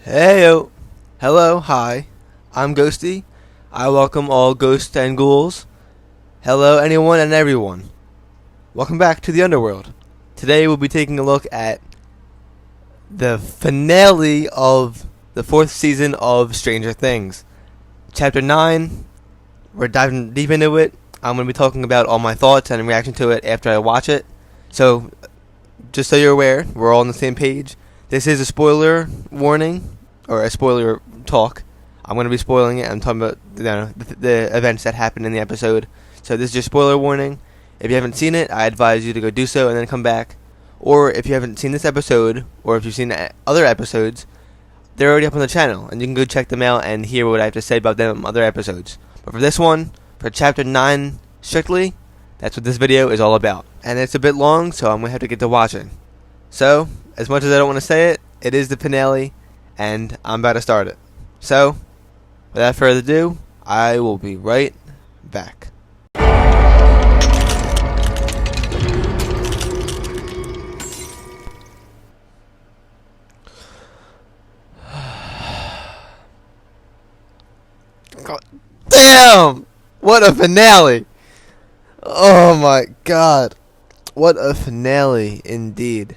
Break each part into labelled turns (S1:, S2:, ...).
S1: Heyo. Hello, hi. I'm Ghosty. I welcome all ghosts and ghouls. Hello, anyone and everyone. Welcome back to the Underworld. Today we'll be taking a look at the finale of the 4th season of Stranger Things. Chapter 9. We're diving deep into it. I'm going to be talking about all my thoughts and reaction to it after I watch it. So, just so you're aware, we're all on the same page. This is a spoiler warning, or a spoiler talk. I'm going to be spoiling it. I'm talking about the events that happened in the episode. So this is your spoiler warning. If you haven't seen it, I advise you to go do so and then come back. Or if you haven't seen this episode, or if you've seen other episodes, they're already up on the channel, and you can go check them out and hear what I have to say about them other episodes. But for this one, for Chapter 9 strictly, that's what this video is all about. And it's a bit long, so I'm going to have to get to watching. So, as much as I don't want to say it, it is the finale, and I'm about to start it. So, without further ado, I will be right back. God damn! What a finale! Oh my god. What a finale indeed.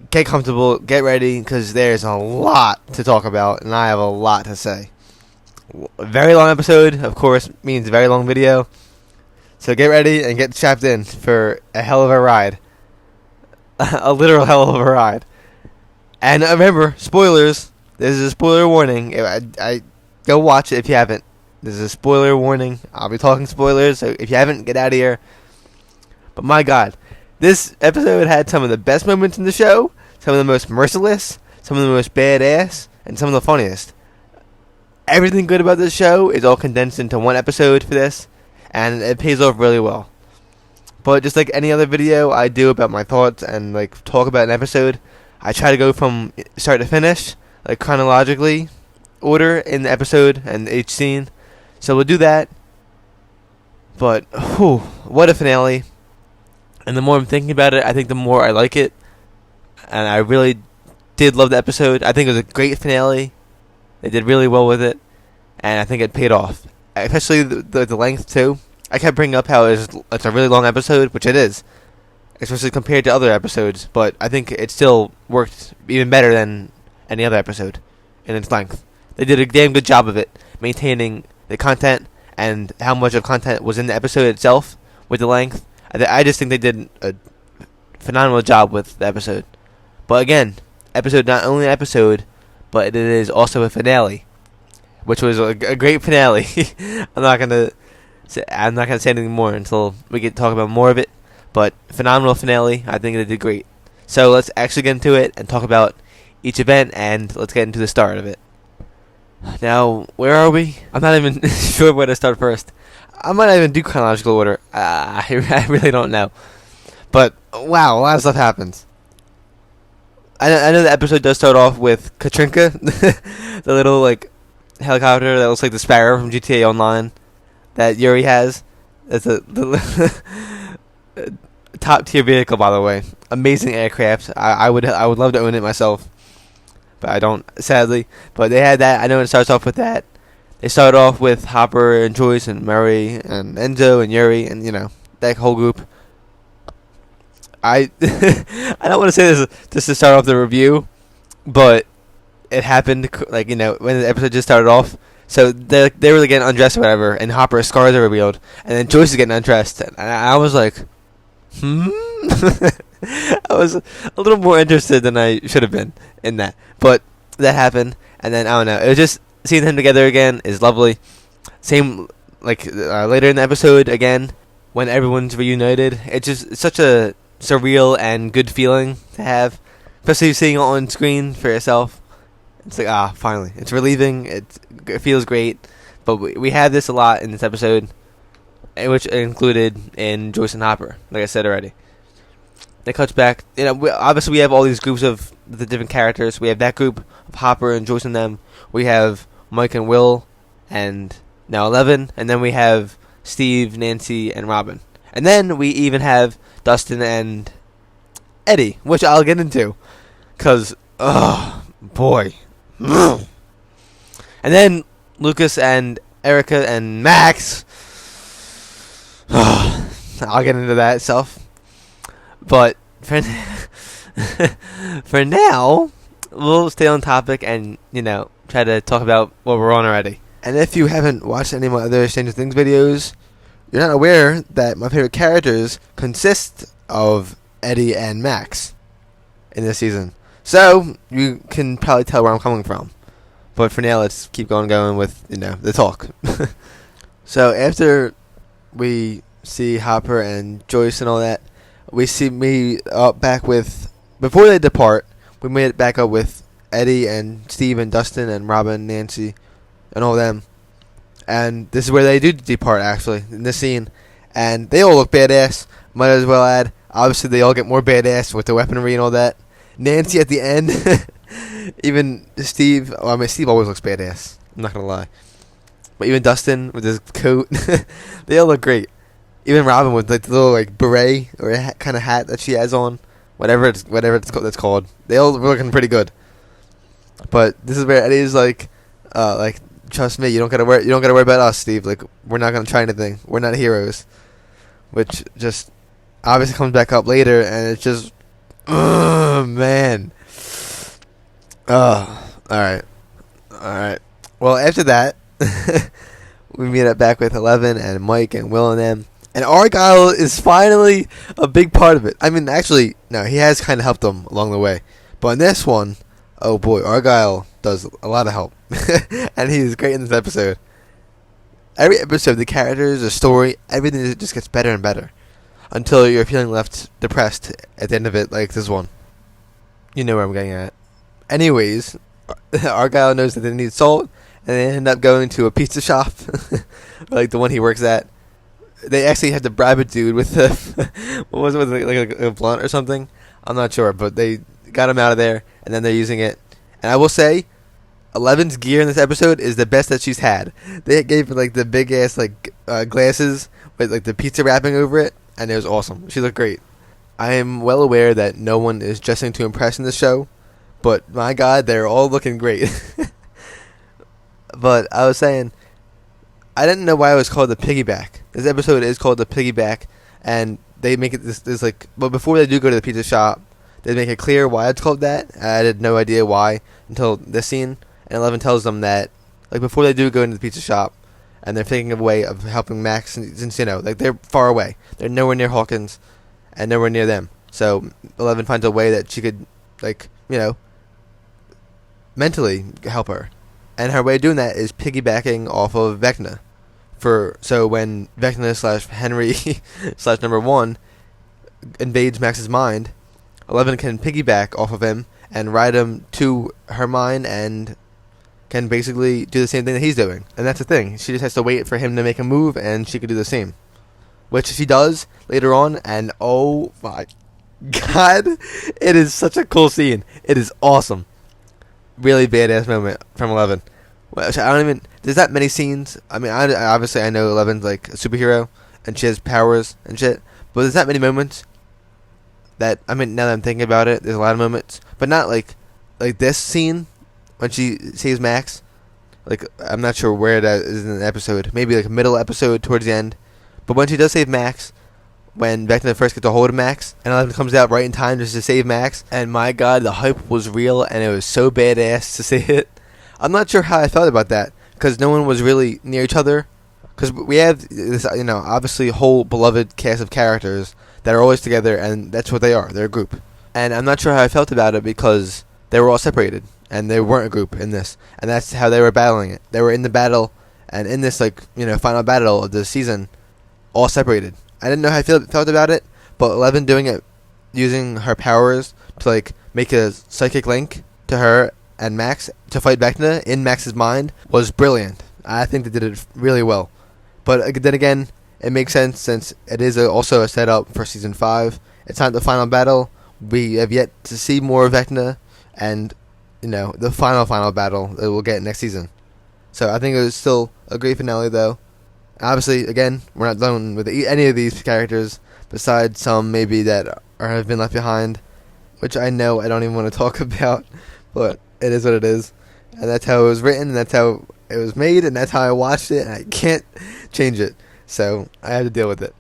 S1: Get comfortable, get ready, because there's a lot to talk about, and I have a lot to say. A very long episode, of course, means a very long video. So get ready and get strapped in for a hell of a ride. A literal hell of a ride. And remember, spoilers. This is a spoiler warning. I go watch it if you haven't. This is a spoiler warning. I'll be talking spoilers, so if you haven't, get out of here. But my god, this episode had some of the best moments in the show, some of the most merciless, some of the most badass, and some of the funniest. Everything good about this show is all condensed into one episode for this, and it pays off really well. But just like any other video I do about my thoughts and like talk about an episode, I try to go from start to finish, like chronologically, order in the episode and each scene. So we'll do that. But whew, what a finale. And the more I'm thinking about it, I think the more I like it. And I really did love the episode. I think it was a great finale. They did really well with it. And I think it paid off. Especially the length, too. I kept bringing up how it's a really long episode, which it is. Especially compared to other episodes. But I think it still worked even better than any other episode in its length. They did a damn good job of it. Maintaining the content and how much of content was in the episode itself with the length. I just think they did a phenomenal job with the episode. But again, episode not only an episode, but it is also a finale, which was a great finale. I'm not gonna say anything more until we get to talk about more of it. But phenomenal finale. I think they did great. So let's actually get into it and talk about each event, and let's get into the start of it. Now, where are we? I'm not even sure where to start first. I might not even do chronological order. I really don't know. But, wow, a lot of stuff happens. I know the episode does start off with Katrinka, the little, like, helicopter that looks like the Sparrow from GTA Online that Yuri has. It's the top-tier vehicle, by the way. Amazing aircraft. I would love to own it myself. But I don't, sadly. But they had that. I know it starts off with that. They start off with Hopper and Joyce and Murray and Enzo and Yuri and, that whole group. I don't want to say this just to start off the review, but it happened, like, when the episode just started off. So they were getting undressed or whatever, and Hopper's scars are revealed, and then Joyce is getting undressed. And I was like, I was a little more interested than I should have been in that. But that happened, and then, I don't know, it was just, seeing them together again is lovely. Same, like, later in the episode, again, when everyone's reunited. It's such a surreal and good feeling to have. Especially seeing it on screen for yourself. It's like, finally. It's relieving. It feels great. But we had this a lot in this episode, which included in Joyce and Hopper, like I said already. It cuts back. Obviously, we have all these groups of the different characters. We have that group of Hopper and Joyce and them. We have Mike and Will, and now 11, and then we have Steve, Nancy, and Robin. And then we even have Dustin and Eddie, which I'll get into. Because, boy. And then Lucas and Erica and Max. I'll get into that itself. But for for now, we'll stay on topic and, try to talk about what we're on already. And if you haven't watched any of my other Stranger Things videos, you're not aware that my favorite characters consist of Eddie and Max in this season. So, you can probably tell where I'm coming from. But for now, let's keep going with, the talk. So, after we see Hopper and Joyce and all that, we see me back with, before they depart, we made it back up with Eddie and Steve and Dustin and Robin, Nancy, and all them. And this is where they do depart, actually, in this scene. And they all look badass. Might as well add, obviously they all get more badass with the weaponry and all that. Nancy at the end, even Steve, Steve always looks badass, I'm not going to lie. But even Dustin with his coat, they all look great. Even Robin with the little beret or kind of hat that she has on, whatever it's that's called. They all were looking pretty good. But this is where Eddie's trust me, you don't gotta worry about us, Steve. We're not gonna try anything. We're not heroes. Which just obviously comes back up later, and it's just, man. All right. Well, after that, we meet up back with 11 and Mike and Will and them. And Argyle is finally a big part of it. I mean, actually, no, he has kind of helped them along the way. But in this one, oh boy, Argyle does a lot of help. And he's great in this episode. Every episode, the characters, the story, everything just gets better and better. Until you're feeling left depressed at the end of it, like this one. You know where I'm getting at. Anyways, Argyle knows that they need salt, and they end up going to a pizza shop, like the one he works at. They actually had to bribe a dude with what was it, like a blunt or something? I'm not sure, but they got him out of there, and then they're using it. And I will say, 11's gear in this episode is the best that she's had. They gave her the big ass glasses with the pizza wrapping over it, and it was awesome. She looked great. I am well aware that no one is dressing to impress in this show, but my God, they're all looking great. But I was saying, I didn't know why it was called the Piggyback. This episode is called the Piggyback, and they make it this but before they do go to the pizza shop, they make it clear why it's called that. I had no idea why until this scene, and 11 tells them that before they do go into the pizza shop, and they're thinking of a way of helping Max, since they're far away, they're nowhere near Hawkins, and nowhere near them. So 11 finds a way that she could mentally help her, and her way of doing that is piggybacking off of Vecna. So when Vecna / Henry / number 1 invades Max's mind, 11 can piggyback off of him and ride him to her mind and can basically do the same thing that he's doing. And that's the thing. She just has to wait for him to make a move, and she could do the same. Which she does later on, and oh my God, it is such a cool scene. It is awesome. Really badass moment from 11. There's that many scenes. I mean, obviously I know 11's a superhero, and she has powers and shit, but there's that many moments that, now that I'm thinking about it, there's a lot of moments, but not like this scene when she saves Max. I'm not sure where that is in the episode. Maybe a middle episode towards the end. But when she does save Max, when Vecna first gets a hold of Max, and 11 comes out right in time just to save Max, and my God, the hype was real, and it was so badass to see it. I'm not sure how I felt about that, because no one was really near each other. Because we have this, obviously whole beloved cast of characters that are always together, and that's what they are. They're a group. And I'm not sure how I felt about it, because they were all separated, and they weren't a group in this. And that's how they were battling it. They were in the battle, and in this, final battle of the season, all separated. I didn't know how I felt about it, but 11 doing it, using her powers to, make a psychic link to her and Max to fight Vecna in Max's mind was brilliant. I think they did it really well. But then again, it makes sense since it is also a setup for Season 5. It's not the final battle. We have yet to see more of Vecna and, the final battle that we'll get next season. So I think it was still a great finale, though. Obviously, again, we're not done with any of these characters, besides some maybe that have been left behind, which I know I don't even want to talk about. But it is what it is, and that's how it was written, and that's how it was made, and that's how I watched it, and I can't change it. So I have to deal with it.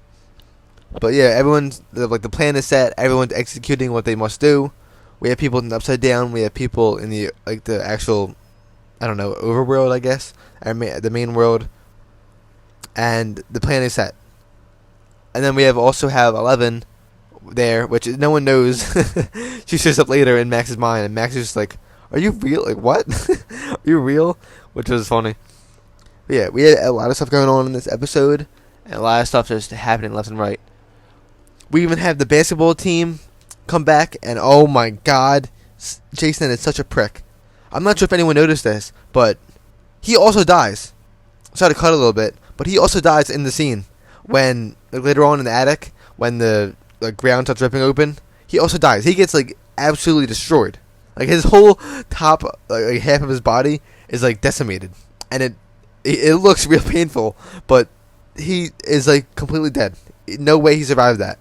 S1: But yeah, everyone's like the plan is set. Everyone's executing what they must do. We have people in the Upside Down. We have people in the the actual, I don't know, overworld, I guess, the main world, and the plan is set. And then we also have 11 there, which no one knows. She shows up later in Max's mind, and Max is just like, "Are you real? Like what? Are you real?" Which was funny. But yeah, we had a lot of stuff going on in this episode, and a lot of stuff just happening left and right. We even have the basketball team come back, and oh my god, Jason is such a prick. I'm not sure if anyone noticed this, but he also dies. Sorry to cut a little bit, but he also dies in the scene when later on in the attic when the ground starts ripping open. He also dies. He gets absolutely destroyed. His whole top, half of his body is decimated, and it looks real painful. But he is completely dead. No way he survived that.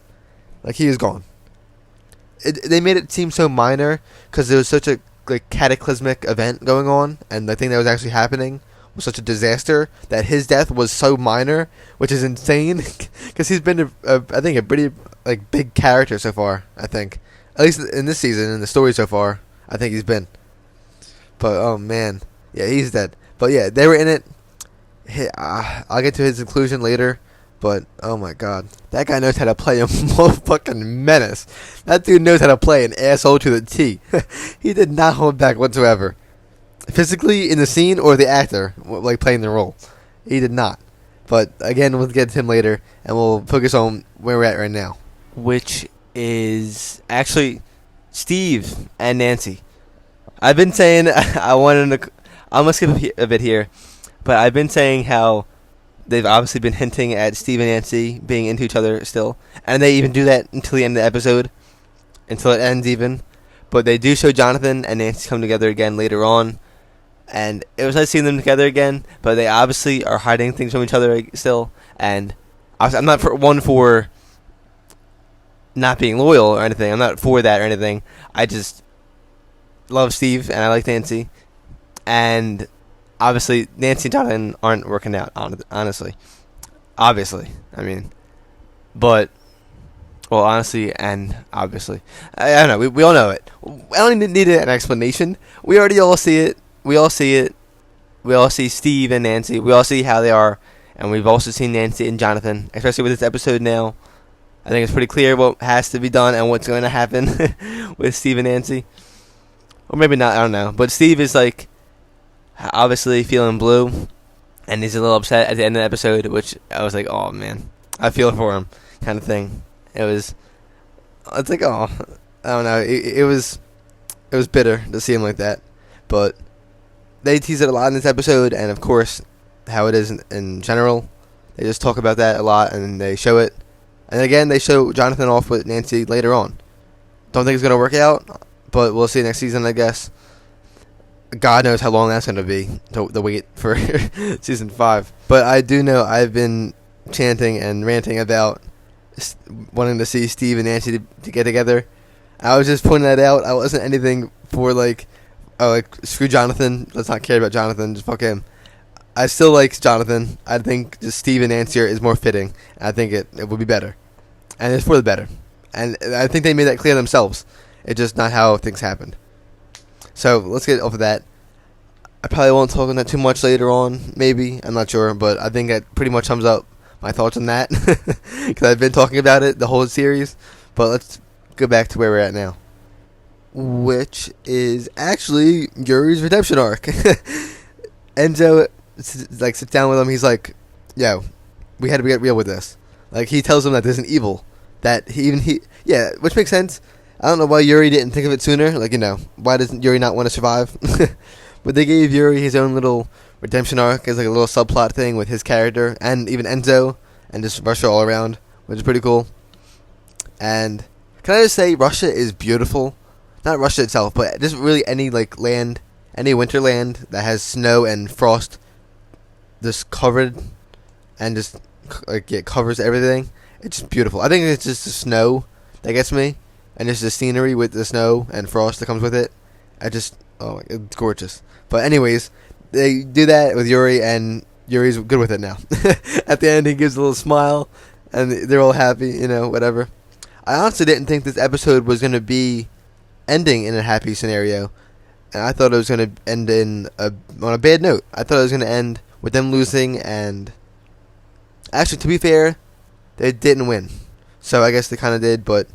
S1: He is gone. They made it seem so minor because there was such a cataclysmic event going on, and the thing that was actually happening was such a disaster that his death was so minor, which is insane because he's been I think a pretty big character so far. I think at least in this season in the story so far, I think he's been. But oh man, yeah, he's dead. But yeah, they were in it. I'll get to his inclusion later. But, oh my god. That guy knows how to play a motherfucking menace. That dude knows how to play an asshole to the T. He did not hold back whatsoever. Physically, in the scene, or the actor, playing the role. He did not. But, again, we'll get to him later, and we'll focus on where we're at right now. Which is, actually, Steve and Nancy. I've been saying, I'm going to skip a bit here, but I've been saying how they've obviously been hinting at Steve and Nancy being into each other still. And they even do that until the end of the episode. Until it ends even. But they do show Jonathan and Nancy come together again later on. And it was nice seeing them together again. But they obviously are hiding things from each other still. And I'm not for not being loyal or anything. I'm not for that or anything. I just love Steve and I like Nancy. And obviously, Nancy and Jonathan aren't working out, honestly. Obviously. I mean, but, well, honestly and obviously. I don't know. We all know it. I don't need an explanation. We already all see it. We all see it. We all see Steve and Nancy. We all see how they are. And we've also seen Nancy and Jonathan, especially with this episode now. I think it's pretty clear what has to be done and what's going to happen with Steve and Nancy. Or maybe not, I don't know. But Steve is obviously feeling blue, and he's a little upset at the end of the episode, which I was like, oh man, I feel for him, kind of thing. It's like, oh, I don't know, it was bitter to see him like that, but they tease it a lot in this episode, and of course, how it is in general, they just talk about that a lot, and they show it, and again, they show Jonathan off with Nancy later on. Don't think it's going to work out, but we'll see next season, I guess. God knows how long that's going to be, the wait for season 5. But I do know I've been chanting and ranting about wanting to see Steve and Nancy to get together. I was just pointing that out. I wasn't anything for screw Jonathan. Let's not care about Jonathan. Just fuck him. I still like Jonathan. I think just Steve and Nancy is more fitting. I think it would be better. And it's for the better. And I think they made that clear themselves. It's just not how things happened. So, let's get off of that. I probably won't talk on that too much later on, maybe. I'm not sure, but I think that pretty much sums up my thoughts on that. Because I've been talking about it the whole series. But let's go back to where we're at now. Which is actually Yuri's redemption arc. Enzo sits down with him. He's like, yo, we had to get real with this. He tells him that there's an evil. Yeah, which makes sense. I don't know why Yuri didn't think of it sooner. Why doesn't Yuri not want to survive? But they gave Yuri his own little redemption arc as a little subplot thing with his character and even Enzo and just Russia all around, which is pretty cool. And can I just say Russia is beautiful? Not Russia itself, but just really any land, any winter land that has snow and frost just covered and just covers everything. It's just beautiful. I think it's just the snow that gets me. And just the scenery with the snow and frost that comes with it. Oh, it's gorgeous. But anyways, they do that with Yuri, and Yuri's good with it now. At the end, he gives a little smile, and they're all happy, whatever. I honestly didn't think this episode was going to be ending in a happy scenario, and I thought it was going to end on a bad note. I thought it was going to end with them losing, and actually, to be fair, they didn't win. So I guess they kind of did, but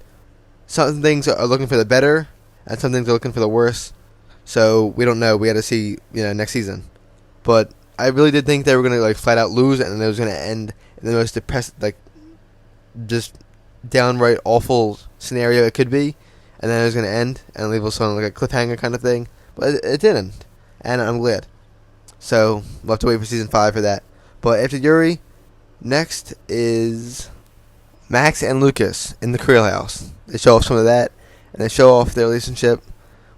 S1: some things are looking for the better, and some things are looking for the worse. So we don't know. We got to see, next season. But I really did think they were gonna flat out lose, and it was gonna end in the most depressed, just downright awful scenario it could be, and then it was gonna end and leave us on a cliffhanger kind of thing. But it didn't, and I'm glad. So we'll have to wait for season 5 for that. But after Yuri, next is Max and Lucas in the Creel house. They show off some of that, and they show off their relationship,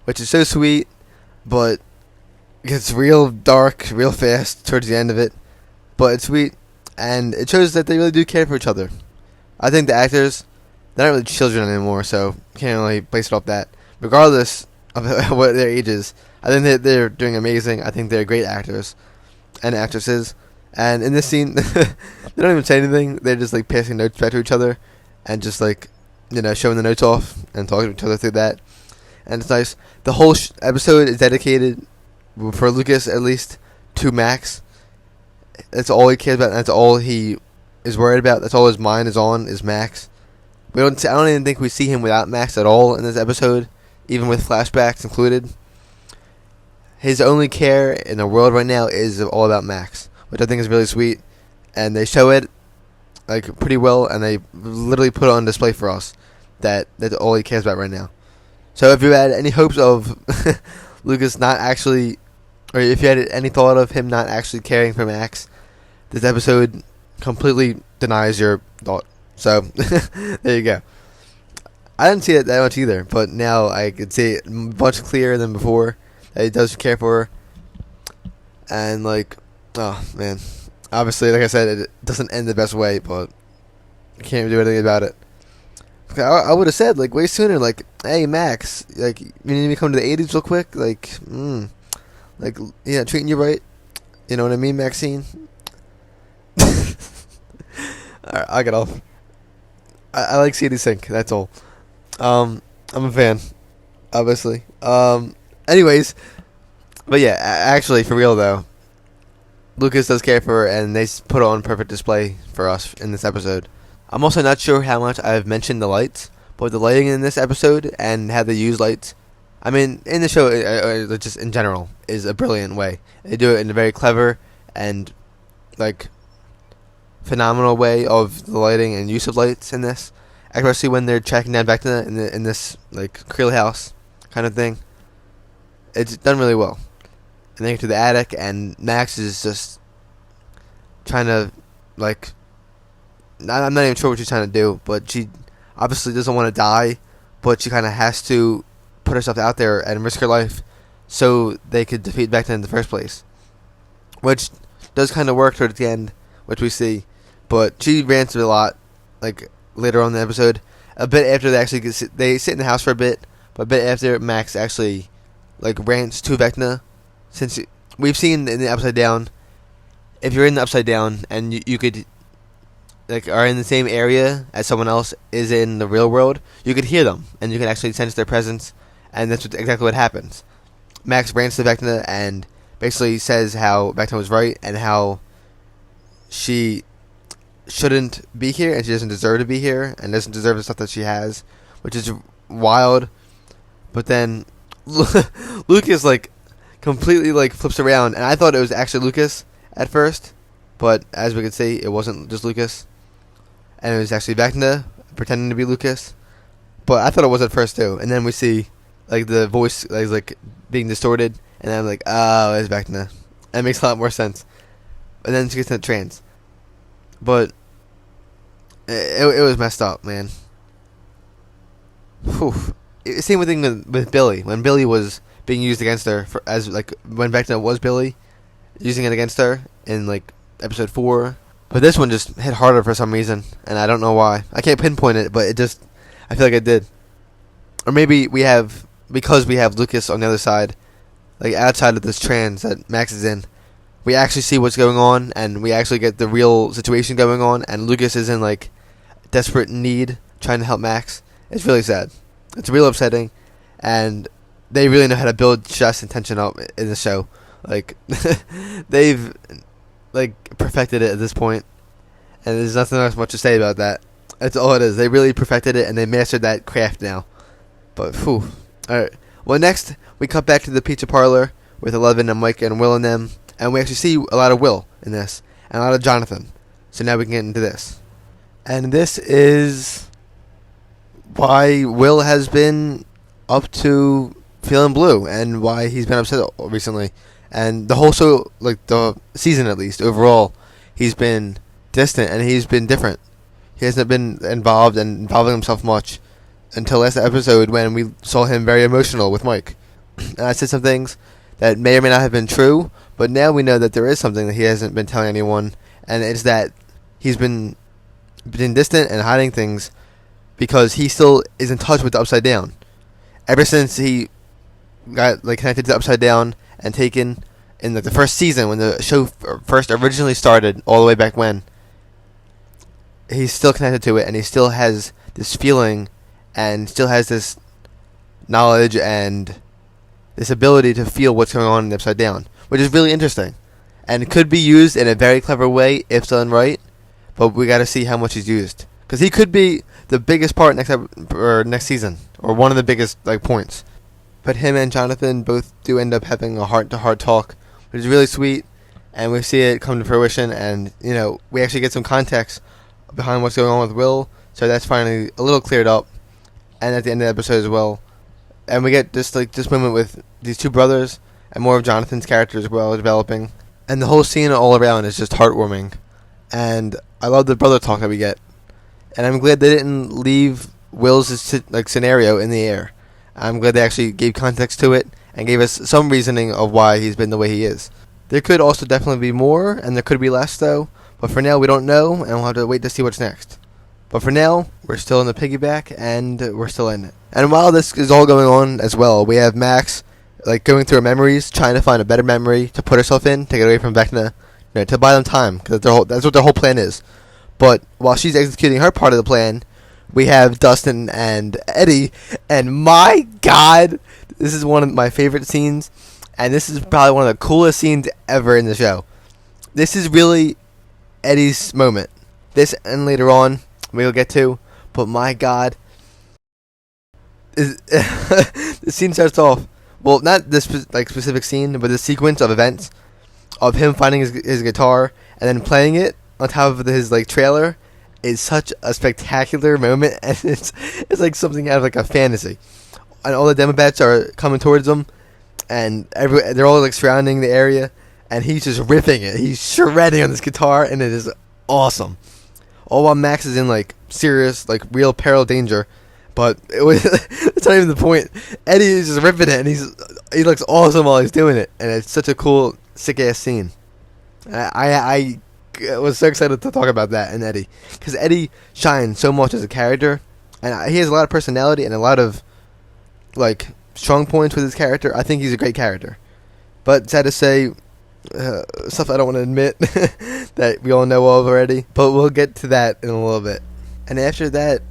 S1: which is so sweet, but it gets real dark real fast towards the end of it. But it's sweet, and it shows that they really do care for each other. I think the actors, they're not really children anymore, so you can't really base it off that. Regardless of what their age is, I think that they're doing amazing. I think they're great actors and actresses. And in this scene, they don't even say anything. They're just passing notes back to each other, and just showing the notes off and talking to each other through that. And it's nice. The whole episode is dedicated, for Lucas at least, to Max. That's all he cares about. And that's all he is worried about. That's all his mind is on, is Max. I don't even think we see him without Max at all in this episode, even with flashbacks included. His only care in the world right now is all about Max, which I think is really sweet. And they show it pretty well, and they literally put it on display for us that that's all he cares about right now. So if you had any hopes of Lucas not actually, or if you had any thought of him not actually caring for Max, this episode completely denies your thought. So there you go. I didn't see it that much either, but now I could see it much clearer than before that he does care for her. And oh man, obviously, like I said, it doesn't end the best way, but you can't do anything about it. I would have said way sooner, hey Max, you need me to come to the 80s real quick, treating you right, you know what I mean, Maxine? Alright, I'll get off. I like CD Sync, that's all. I'm a fan, obviously. Anyways, but yeah, actually, for real though, Lucas does care for her, and they put it on perfect display for us in this episode. I'm also not sure how much I've mentioned the lights, but the lighting in this episode and how they use lights, I mean, in the show, just in general, is a brilliant way. They do it in a very clever and, phenomenal way of the lighting and use of lights in this, especially when they're tracking down back to in this, Creel house kind of thing. It's done really well. And they get to the attic, and Max is just trying to, I'm not even sure what she's trying to do, but she obviously doesn't want to die, but she kind of has to put herself out there and risk her life so they could defeat Vecna in the first place. Which does kind of work towards the end, which we see, but she rants a lot, later on in the episode. A bit after they sit in the house for a bit, but a bit after Max actually, rants to Vecna. Since we've seen in the Upside Down, if you're in the Upside Down and you could, are in the same area as someone else is in the real world, you could hear them, and you can actually sense their presence, and that's exactly what happens. Max rants to Vecna and basically says how Vecna was right, and how she shouldn't be here, and she doesn't deserve to be here, and doesn't deserve the stuff that she has, which is wild. But then Lucas completely flips around, and I thought it was actually Lucas at first, but as we could see, it wasn't just Lucas, and it was actually Vecna pretending to be Lucas. But I thought it was at first too, and then we see the voice being distorted, and I'm oh, it's Vecna. That makes a lot more sense. And then she gets in the trance, but it was messed up, man. Whew. Same thing with Billy. When Billy was being used against her, when Vecna was Billy, using it against her in episode 4. But this one just hit harder for some reason, and I don't know why. I can't pinpoint it, but I feel like it did. Or maybe because we have Lucas on the other side, like outside of this trance that Max is in. We actually see what's going on, and we actually get the real situation going on, and Lucas is in like desperate need trying to help Max. It's really sad. It's real upsetting, and they really know how to build stress and tension up in the show. Like they've like perfected it at this point, and there's nothing else much to say about that. That's all it is. They really perfected it, and they mastered that craft now. But whew. All right. Well, next we cut back to the pizza parlor with Eleven and Mike and Will and them, and we actually see a lot of Will in this and a lot of Jonathan. So now we can get into this, and this is why Will has been up to feeling blue and why he's been upset recently. And the whole show, like the season at least, overall, he's been distant and he's been different. He hasn't been involved and involving himself much until last episode when we saw him very emotional with Mike. And I said some things that may or may not have been true, but now we know that there is something that he hasn't been telling anyone, and it's that he's been distant and hiding things because he still is in touch with the Upside Down. Ever since he got like connected to the Upside Down and taken in like the first season when the show first originally started, all the way back when, he's still connected to it, and he still has this feeling and still has this knowledge and this ability to feel what's going on in the Upside Down, which is really interesting, and it could be used in a very clever way if done right. But we got to see how much he's used, because he could be the biggest part next season, or one of the biggest like points. But him and Jonathan both do end up having a heart-to-heart talk, which is really sweet, and we see it come to fruition. And we actually get some context behind what's going on with Will, so that's finally a little cleared up. And at the end of the episode as well, and we get this moment with these two brothers and more of Jonathan's character as well developing, and the whole scene all around is just heartwarming. And I love the brother talk that we get, and I'm glad they didn't leave Will's scenario in the air. I'm glad they actually gave context to it and gave us some reasoning of why he's been the way he is. There could also definitely be more, and there could be less though, but for now we don't know, and we'll have to wait to see what's next. But for now, we're still in the piggyback, and we're still in it. And while this is all going on as well, we have Max going through her memories, trying to find a better memory to put herself in, to get away from Vecna, to buy them time, because that's what their whole plan is. But while she's executing her part of the plan, we have Dustin and Eddie, and my God, this is one of my favorite scenes, and this is probably one of the coolest scenes ever in the show. This is really Eddie's moment. This and later on we'll get to, but my God, the scene starts off. Well, not this specific scene, but the sequence of events of him finding his guitar and then playing it on top of his trailer is such a spectacular moment, and it's like something out of a fantasy. And all the Demobats are coming towards him, and they're all surrounding the area, and he's just ripping it. He's shredding on this guitar, and it is awesome. All while Max is in serious real peril danger, but it's not even the point. Eddie is just ripping it, and he looks awesome while he's doing it, and it's such a cool sick ass scene. I was so excited to talk about that and Eddie, because Eddie shines so much as a character, and he has a lot of personality and a lot of strong points with his character. I think he's a great character, but sad to say, stuff I don't want to admit that we all know of already, but we'll get to that in a little bit. And after that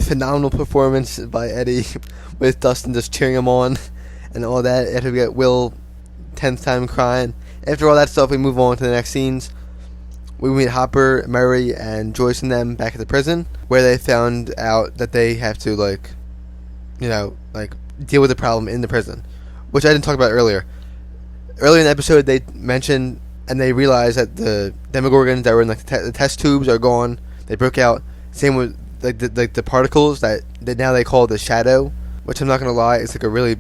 S1: phenomenal performance by Eddie with Dustin just cheering him on and all that, after we get Will 10th time crying, after all that stuff, we move on to the next scenes. We meet Hopper, Murray, and Joyce and them back at the prison, where they found out that they have to deal with the problem in the prison, which I didn't talk about earlier. Earlier in the episode, they mentioned and they realized that the Demogorgons that were in the test tubes are gone. They broke out. Same with the particles that now they call the Shadow, which I'm not gonna lie, it's a really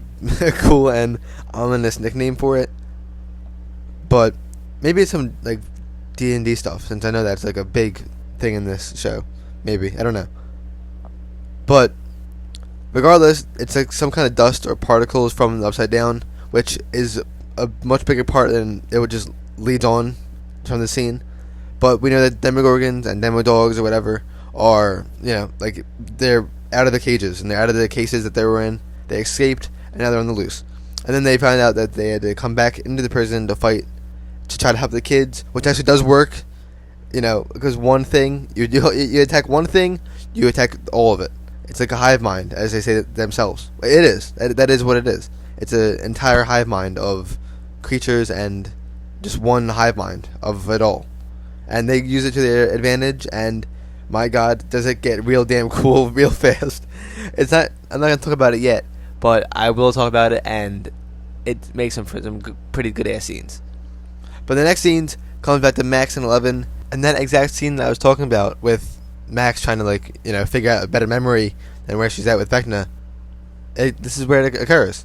S1: cool and ominous nickname for it. But maybe it's some D&D stuff, since I know that's a big thing in this show. Maybe, I don't know. But regardless, it's some kind of dust or particles from the Upside Down, which is a much bigger part than it would just leads on from the scene. But we know that Demogorgons and Demodogs or whatever are, they're out of the cages and they're out of the cases that they were in. They escaped and now they're on the loose. And then they found out that they had to come back into the prison to fight to try to help the kids, which actually does work. Because one thing you attack one thing, you attack all of it. It's like a hive mind, as they say themselves. It is. That is what it is. It's an entire hive mind of creatures and just one hive mind of it all. And they use it to their advantage, and my God, does it get real damn cool real fast. I'm not going to talk about it yet, but I will talk about it, and it makes them for some pretty good ass scenes. But the next scenes comes back to Max and 11, and that exact scene that I was talking about with Max trying to figure out a better memory than where she's at with Vecna. This is where it occurs,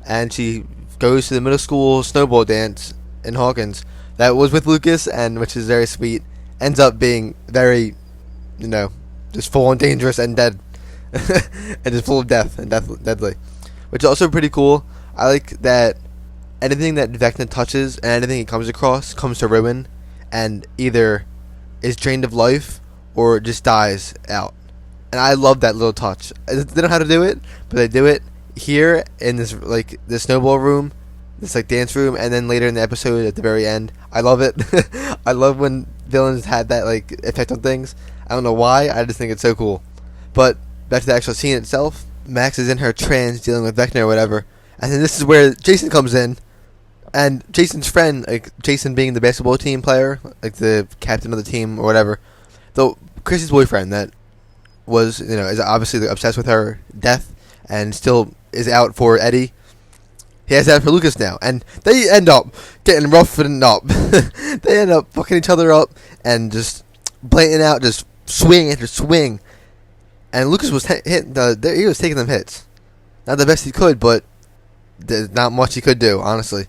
S1: and she goes to the middle school snowball dance in Hawkins that was with Lucas, and which is very sweet. Ends up being very, just full on dangerous and dead, and just full of death and deadly, which is also pretty cool. I like that anything that Vecna touches and anything he comes across comes to ruin, and either is drained of life or just dies out. And I love that little touch. They don't know how to do it, but they do it here in this snowball room, this dance room, and then later in the episode at the very end. I love it. I love when villains had that effect on things. I don't know why. I just think it's so cool. But back to the actual scene itself. Max is in her trance dealing with Vecna or whatever, and then this is where Jason comes in. And Jason's friend, Jason being the basketball team player, the captain of the team or whatever, though Chrissy's boyfriend that was, is obviously obsessed with her death and still is out for Eddie. He has that for Lucas now, and they end up getting roughened up. They end up fucking each other up and just blanking out, just swing after swing. And Lucas was he was taking them hits, not the best he could, but there's not much he could do, honestly.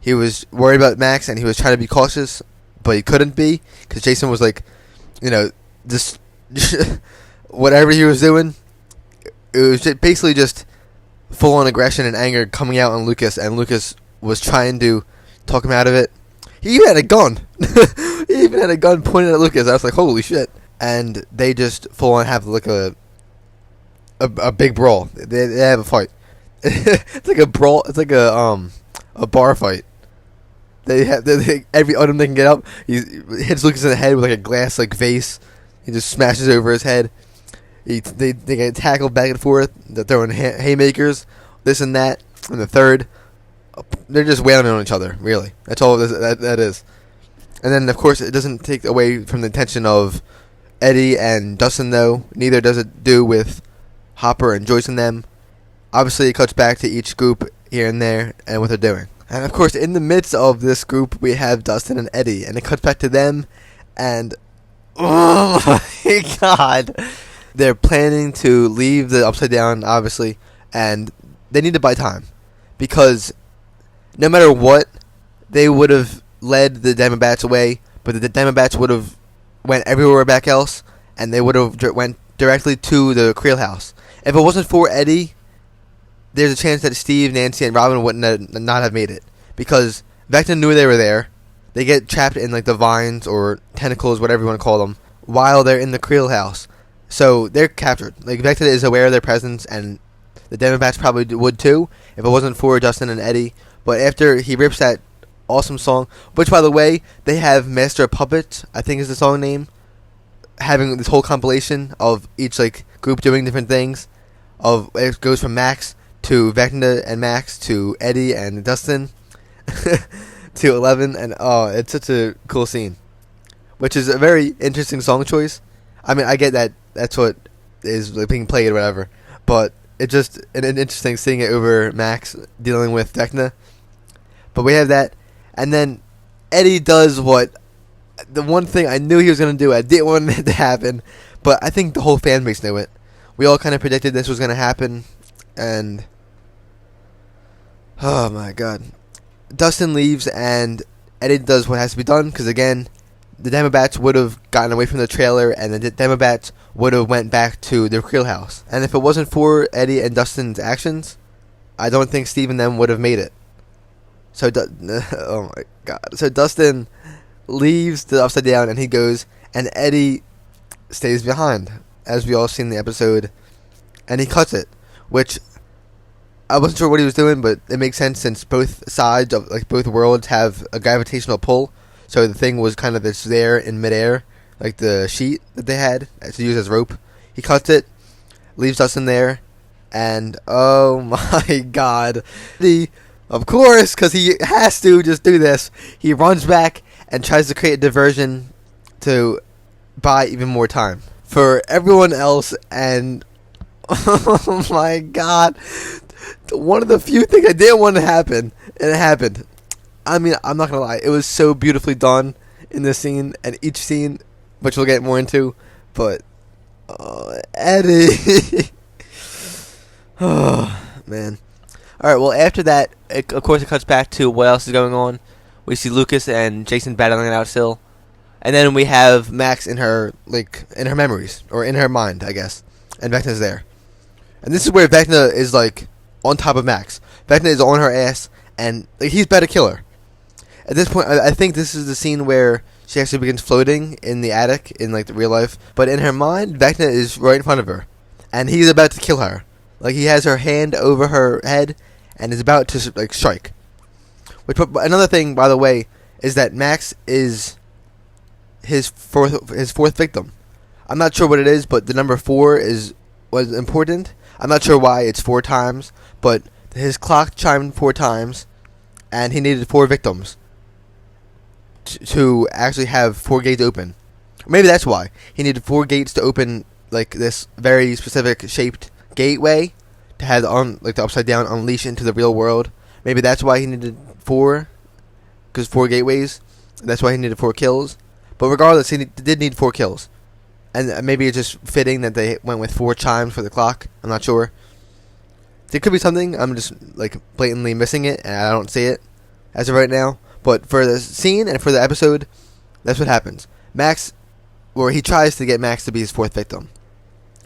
S1: He was worried about Max, and he was trying to be cautious, but he couldn't be, because Jason was just whatever he was doing, it was basically just full-on aggression and anger coming out on Lucas, and Lucas was trying to talk him out of it. He even had a gun. He even had a gun pointed at Lucas. I was like, holy shit. And they just full-on have a big brawl. They have a fight. It's like a brawl. It's like a bar fight. Every item they can get up, he hits Lucas in the head with a glass vase. He just smashes over his head. They get tackled back and forth. They're throwing haymakers, this and that. And the third, they're just wailing on each other. Really, that's all that is. And then of course it doesn't take away from the tension of Eddie and Dustin, though. Neither does it do with Hopper and Joyce and them. Obviously, it cuts back to each group here and there and what they're doing. And of course, in the midst of this group, we have Dustin and Eddie, and it cuts back to them, and oh my God, they're planning to leave the Upside Down, obviously, and they need to buy time, because no matter what, they would have led the Diamondbacks away, but the Diamondbacks would have went everywhere back else, and they would have went directly to the Creel house. If it wasn't for Eddie, there's a chance that Steve, Nancy, and Robin wouldn't not have made it, because Vecna knew they were there. They get trapped in the vines or tentacles, whatever you want to call them, while they're in the Creel house. So they're captured. Vecna is aware of their presence, and the Diamondbacks probably would too if it wasn't for Dustin and Eddie. But after he rips that awesome song, which by the way, they have Master of Puppets, I think is the song name, having this whole compilation of each group doing different things. It goes from Max to Vecna and Max to Eddie and Dustin to 11, and it's such a cool scene, which is a very interesting song choice. I mean, I get that that's what is being played or whatever, but it's just an interesting seeing it over Max dealing with Vecna. But we have that, and then Eddie does the one thing I knew he was going to do. I didn't want it to happen, but I think the whole fan base knew it. We all kind of predicted this was going to happen, and oh my God. Dustin leaves, and Eddie does what has to be done, because again, the Diamondbacks would have gotten away from the trailer, and the Diamondbacks would have went back to their Creel house. And if it wasn't for Eddie and Dustin's actions, I don't think Steve and them would have made it. So, oh my God. So Dustin leaves the Upside Down, and he goes, and Eddie stays behind, as we all seen in the episode, and he cuts it, which I wasn't sure what he was doing, but it makes sense since both sides of like both worlds have a gravitational pull. So the thing was kind of just there in midair, like the sheet that they had to use as rope. He cuts it, leaves Dustin there, and oh my God, of course, because he has to just do this, he runs back and tries to create a diversion to buy even more time for everyone else. And oh my God, one of the few things I didn't want to happen, and it happened. I mean, I'm not gonna lie, it was so beautifully done in this scene and each scene, which we'll get more into. But Eddie, oh man. All right, well after that, of course, it cuts back to what else is going on. We see Lucas and Jason battling it out still, and then we have Max in her memories or in her mind, I guess, and Vecna's there. And this is where Vecna is like on top of Max. Vecna is on her ass, and like, he's about to kill her. At this point, I think this is the scene where she actually begins floating in the attic in like the real life. But in her mind, Vecna is right in front of her, and he's about to kill her. Like he has her hand over her head, and is about to like strike. Which, another thing, by the way, is that Max is his fourth victim. I'm not sure what it is, but the number 4 was important. I'm not sure why it's 4 times, but his clock chimed 4 times, and he needed 4 victims to actually have 4 gates open. Maybe that's why he needed 4 gates to open, like this very specific shaped gateway to have the upside down unleash into the real world. Maybe that's why he needed 4, because 4 gateways. That's why he needed 4 kills. But regardless, he did need 4 kills. And maybe it's just fitting that they went with 4 chimes for the clock. I'm not sure. There could be something. I'm just like blatantly missing it, and I don't see it as of right now. But for the scene and for the episode, that's what happens. Max, or he tries to get Max to be his 4th victim.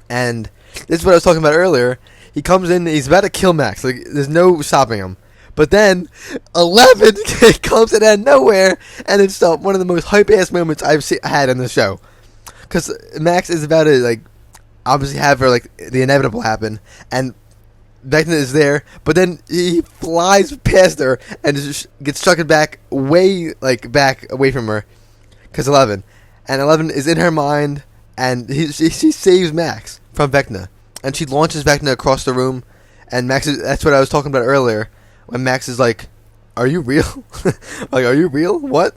S1: And this is what I was talking about earlier. He comes in, he's about to kill Max. Like there's no stopping him. But then 11 comes in out of nowhere, and it's one of the most hype ass moments I've had in the show. Because Max is about to like obviously have her like the inevitable happen, and Vecna is there, but then he flies past her and just gets struck back way back away from her. Because 11 is in her mind, and she saves Max from Vecna, and she launches Vecna across the room. And that's what I was talking about earlier, when Max is like, "Are you real? Like, are you real? What?"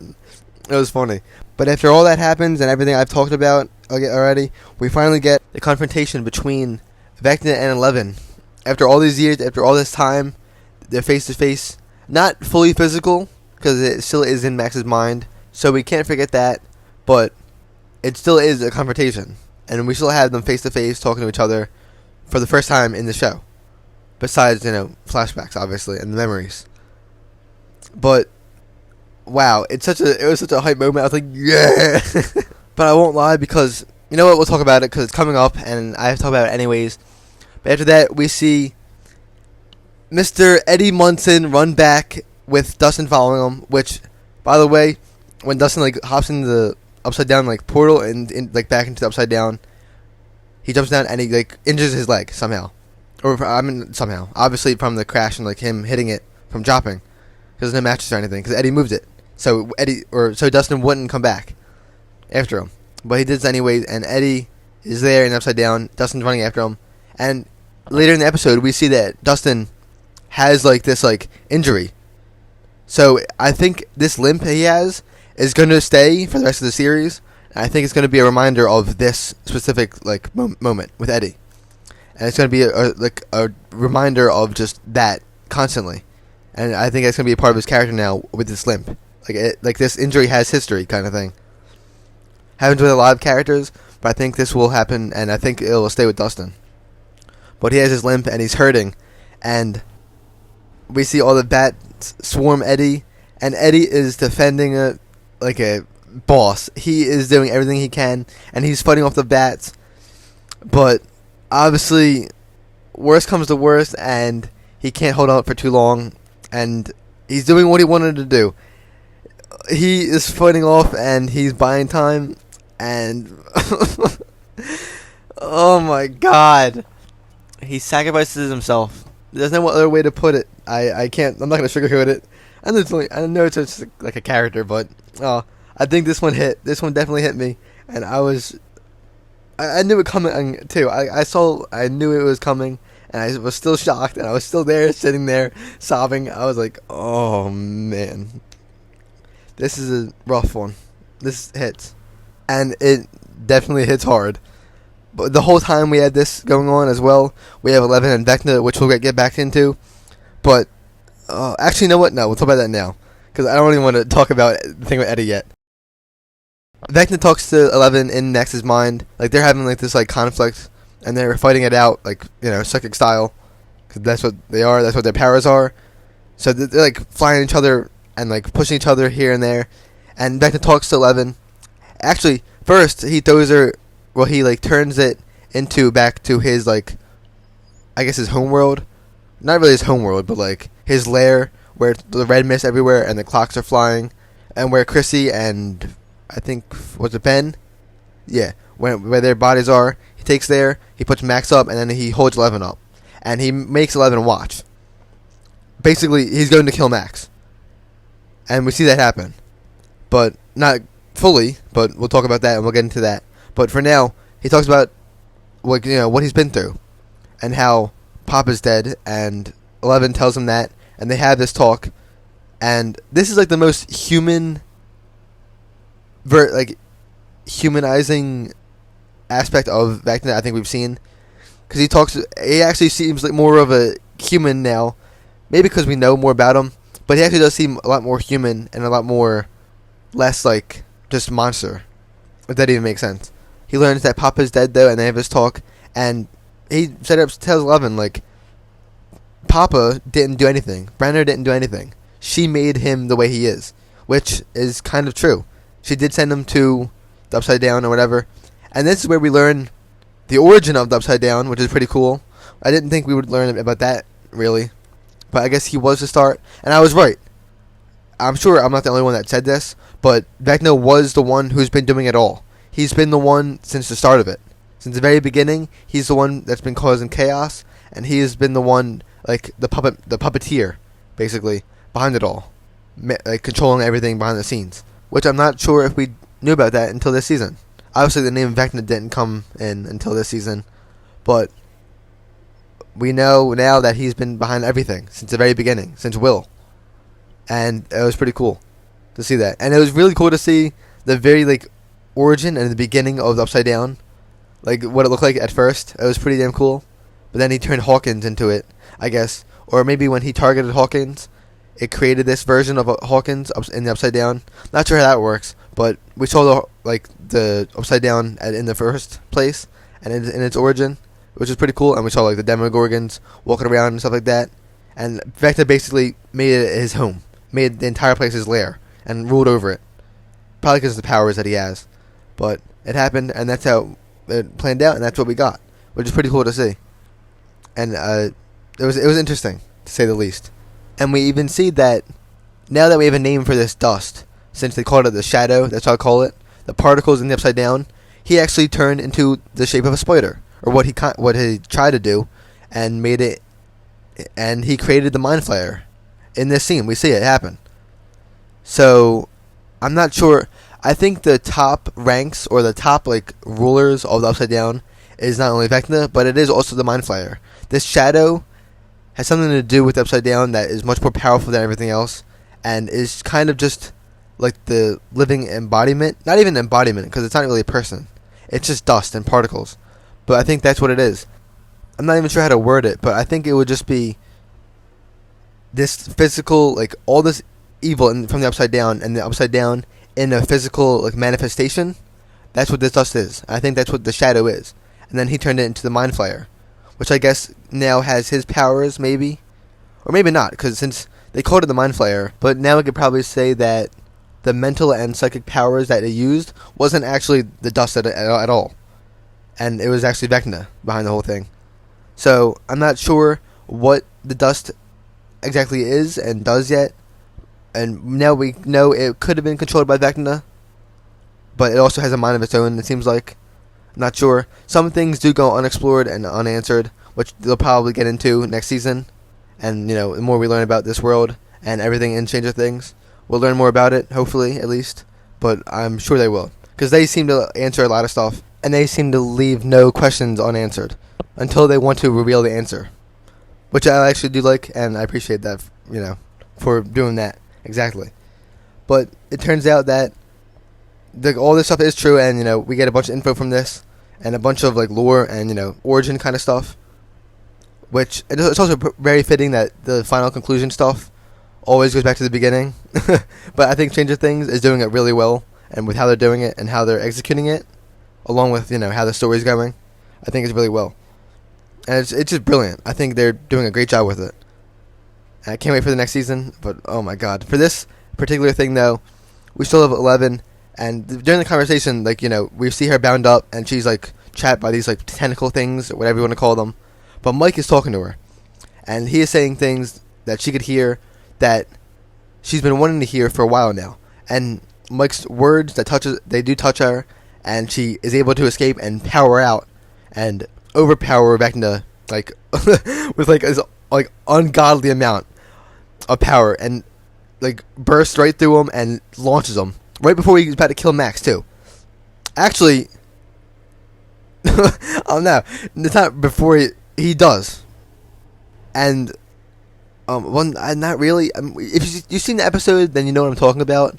S1: It was funny. But after all that happens and everything I've talked about already, we finally get the confrontation between Vecna and 11. After all these years, after all this time, they're face to face. Not fully physical, because it still is in Max's mind, so we can't forget that. But it still is a confrontation, and we still have them face to face talking to each other for the first time in the show. Besides, flashbacks, obviously, and the memories. But wow, it was such a hype moment. I was like, yeah. But I won't lie, because you know what? We'll talk about it because it's coming up, and I have to talk about it anyways. But after that, we see Mr. Eddie Munson run back with Dustin following him. Which, by the way, when Dustin hops into the upside down portal and back into the upside down, he jumps down and he injures his leg somehow, somehow. Obviously from the crash and him hitting it from dropping. There's no matches or anything because Eddie moved it, so Dustin wouldn't come back after him. But he did this anyways, and Eddie is there in the upside down. Dustin's running after him. And later in the episode, we see that Dustin has this injury. So I think this limp he has is going to stay for the rest of the series. And I think it's going to be a reminder of this specific moment with Eddie, and it's going to be a reminder of just that constantly. And I think that's going to be a part of his character now with this limp. This injury has history kind of thing. Happens with a lot of characters, but I think this will happen, and I think it will stay with Dustin. But he has his limp, and he's hurting. And we see all the bats swarm Eddie, and Eddie is defending it like a boss. He is doing everything he can, and he's fighting off the bats. But obviously, worst comes to worst, and he can't hold out for too long. And he's doing what he wanted to do. He is fighting off, and he's buying time. And oh my God, he sacrifices himself There's no other way to put it. I can't. I'm not gonna sugarcoat it. I know it's just like a character, but I think this one hit. This one definitely hit me, and I knew it coming too. I knew it was coming, and I was still shocked, and I was still there, sitting there, sobbing. I was like, oh man, this is a rough one. This hits, and it definitely hits hard. But the whole time we had this going on as well, we have 11 and Vecna, which we'll get back into. But actually, you know what? No, we'll talk about that now, because I don't even want to talk about the thing with Eddie yet. Vecna talks to 11 in Max's mind, like they're having like this like conflict, and they're fighting it out, like, you know, psychic style, because that's what they are. That's what their powers are. So they're like flying each other and like pushing each other here and there. And Vecna talks to 11. Actually, first he throws her. Well, he like turns it into back to his like, I guess his homeworld. Not really his homeworld, but like his lair where the red mist everywhere and the clocks are flying, and where Chrissy and I think was it Ben, yeah, where their bodies are. He takes there, he puts Max up, and then he holds 11 up, and he makes 11 watch. Basically, he's going to kill Max, and we see that happen, but not fully. But we'll talk about that, and we'll get into that. But for now, he talks about what he's been through, and how Papa's dead, and 11 tells him that, and they have this talk, and this is like the most humanizing aspect of Vecna I think we've seen, because he actually seems like more of a human now, maybe because we know more about him, but he actually does seem a lot more human and a lot more less like just monster, if that even makes sense. He learns that Papa's dead, though, and they have this talk, and he tells 11, like, Papa didn't do anything. Brenner didn't do anything. She made him the way he is, which is kind of true. She did send him to the Upside Down or whatever, and this is where we learn the origin of the Upside Down, which is pretty cool. I didn't think we would learn about that, really, but I guess he was the start, and I was right. I'm sure I'm not the only one that said this, but Vecna was the one who's been doing it all. He's been the one since the start of it. Since the very beginning, he's the one that's been causing chaos, and he has been the one, like, the puppeteer, basically, behind it all. Like, controlling everything behind the scenes. Which I'm not sure if we knew about that until this season. Obviously, the name Vecna didn't come in until this season, but we know now that he's been behind everything since the very beginning, since Will. And it was pretty cool to see that. And it was really cool to see the very, like, origin and the beginning of the Upside Down, like what it looked like at first. It was pretty damn cool. But then he turned Hawkins into it, I guess, or maybe when he targeted Hawkins, it created this version of Hawkins in the Upside Down. Not sure how that works, but we saw the Upside Down in the first place and in its origin, which is pretty cool. And we saw like the Demogorgons walking around and stuff like that. And Vecna basically made it his home, made the entire place his lair, and ruled over it. Probably because of the powers that he has. But it happened, and that's how it planned out, and that's what we got, which is pretty cool to see. And it was interesting, to say the least. And we even see that now that we have a name for this dust, since they called it the shadow, that's how I call it, the particles in the Upside Down, he actually turned into the shape of a spider, or what he tried to do, and made it, and he created the Mind Flayer. In this scene, we see it happen. So, I'm not sure. I think the top ranks, or the top like rulers of the Upside Down, is not only Vecna, but it is also the Mind Flayer. This shadow has something to do with the Upside Down that is much more powerful than everything else, and is kind of just like the living embodiment. Not even embodiment, because it's not really a person. It's just dust and particles. But I think that's what it is. I'm not even sure how to word it, but I think it would just be this physical, like all this evil from the Upside Down, and the Upside Down in a physical like manifestation. That's what this dust is. I think that's what the shadow is. And then he turned it into the Mind Flayer, which I guess now has his powers, maybe, or maybe not, because since they called it the Mind Flayer. But now we could probably say that the mental and psychic powers that it used wasn't actually the dust at all, and it was actually Vecna behind the whole thing. So I'm not sure what the dust exactly is and does yet. And now we know it could have been controlled by Vecna, but it also has a mind of its own, it seems like. Not sure. Some things do go unexplored and unanswered, which they'll probably get into next season. and the more we learn about this world and everything in Stranger Things, we'll learn more about it, hopefully, at least. But I'm sure they will, because they seem to answer a lot of stuff, and they seem to leave no questions unanswered until they want to reveal the answer, which I actually do like, and I appreciate that, for doing that, exactly. But it turns out that all this stuff is true, and, we get a bunch of info from this, and a bunch of, lore and, origin kind of stuff, which it's also very fitting that the final conclusion stuff always goes back to the beginning. But I think Stranger Things is doing it really well, and with how they're doing it and how they're executing it, along with, how the story's going, I think it's really well. And it's just brilliant. I think they're doing a great job with it. And I can't wait for the next season, but oh my god. For this particular thing, though, we still have 11, and during the conversation, we see her bound up, and she's, trapped by these, tentacle things, or whatever you want to call them. But Mike is talking to her, and he is saying things that she could hear that she's been wanting to hear for a while now. And Mike's words they do touch her, and she is able to escape and power out and overpower her back into with this ungodly amount of power, and bursts right through him and launches him right before he's about to kill Max too. Actually, oh no, it's not before he does. And not really. If you've seen the episode, then you know what I'm talking about.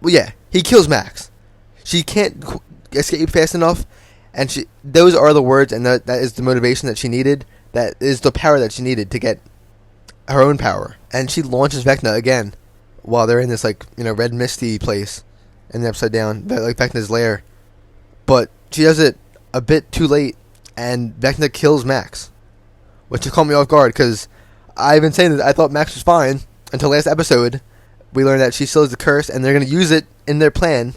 S1: Well, yeah, he kills Max. She can't escape fast enough, and those are the words, and that is the motivation that she needed. That is the power that she needed to get her own power. And she launches Vecna again while they're in this red misty place in the Upside Down, Vecna's lair. But she does it a bit too late, and Vecna kills Max, which caught me off guard, because I've been saying that I thought Max was fine until last episode. We learned that she still has the curse, and they're going to use it in their plan,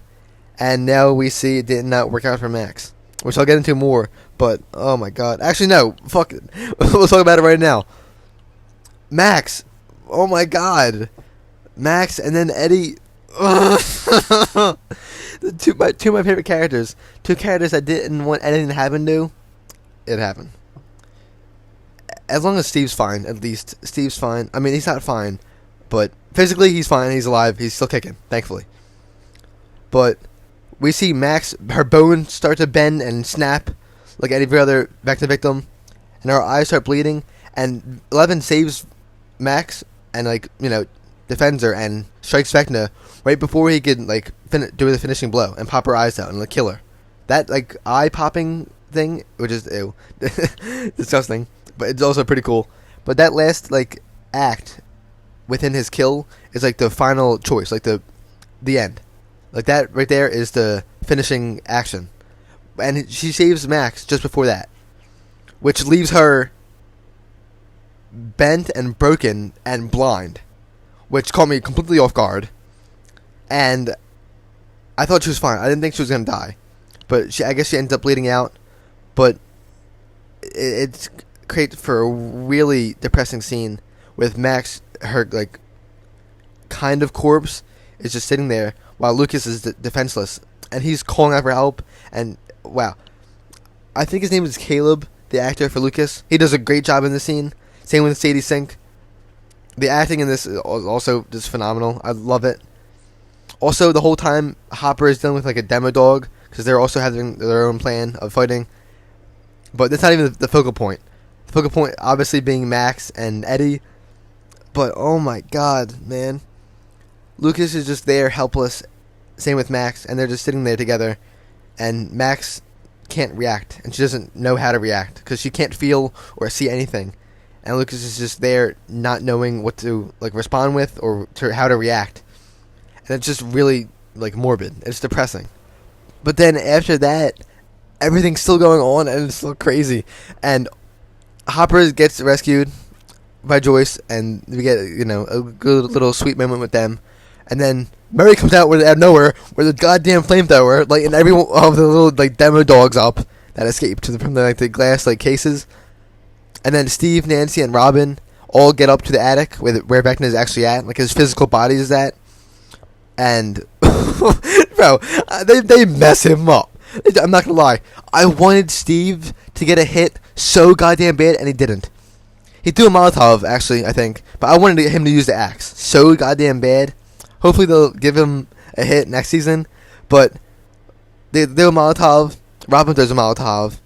S1: and now we see it did not work out for Max, which I'll get into more. But oh my god, actually no, fuck it. We'll talk about it right now. Max, oh my god, Max, and then Eddie. Two of my favorite characters. Two characters I didn't want anything to happen to. It happened. As long as Steve's fine, at least. Steve's fine. I mean, he's not fine, but physically he's fine. He's alive. He's still kicking, thankfully. But we see Max, her bones start to bend and snap like any other Vecna victim, and her eyes start bleeding, and 11 saves Max and, defends her and strikes Vecna right before he could, do the finishing blow and pop her eyes out and, kill her. That, eye-popping thing, which is, ew, disgusting, but it's also pretty cool. But that last, act within his kill is, the final choice, the end. That right there is the finishing action. And she saves Max just before that, which leaves her bent and broken and blind, which caught me completely off guard. And I thought she was fine. I didn't think she was going to die. But I guess she ends up bleeding out. But it creates for a really depressing scene with Max, her, kind of corpse, is just sitting there while Lucas is defenseless. And he's calling out for help. And, wow. I think his name is Caleb, the actor for Lucas. He does a great job in this scene. Same with Sadie Sink. The acting in this is also just phenomenal. I love it. Also, the whole time, Hopper is dealing with a demo dog, because they're also having their own plan of fighting. But that's not even the focal point. The focal point, obviously, being Max and Eddie. But, oh my god, man. Lucas is just there, helpless. Same with Max, and they're just sitting there together. And Max can't react, and she doesn't know how to react, because she can't feel or see anything. And Lucas is just there, not knowing what to respond with or how to react. And it's just really morbid. It's depressing. But then after that, everything's still going on, and it's still crazy. And Hopper gets rescued by Joyce, and we get a good little sweet moment with them. And then Murray comes out out of nowhere with a goddamn flamethrower, and every one of the little demo dogs up that escaped from the glass cases. And then Steve, Nancy, and Robin all get up to the attic where Vecna is actually at, his physical body is at. And, bro, they mess him up. I'm not gonna lie. I wanted Steve to get a hit so goddamn bad, and he didn't. He threw a Molotov, actually, I think. But I wanted him to use the axe. So goddamn bad. Hopefully they'll give him a hit next season. But they throw a Molotov. Robin throws a Molotov.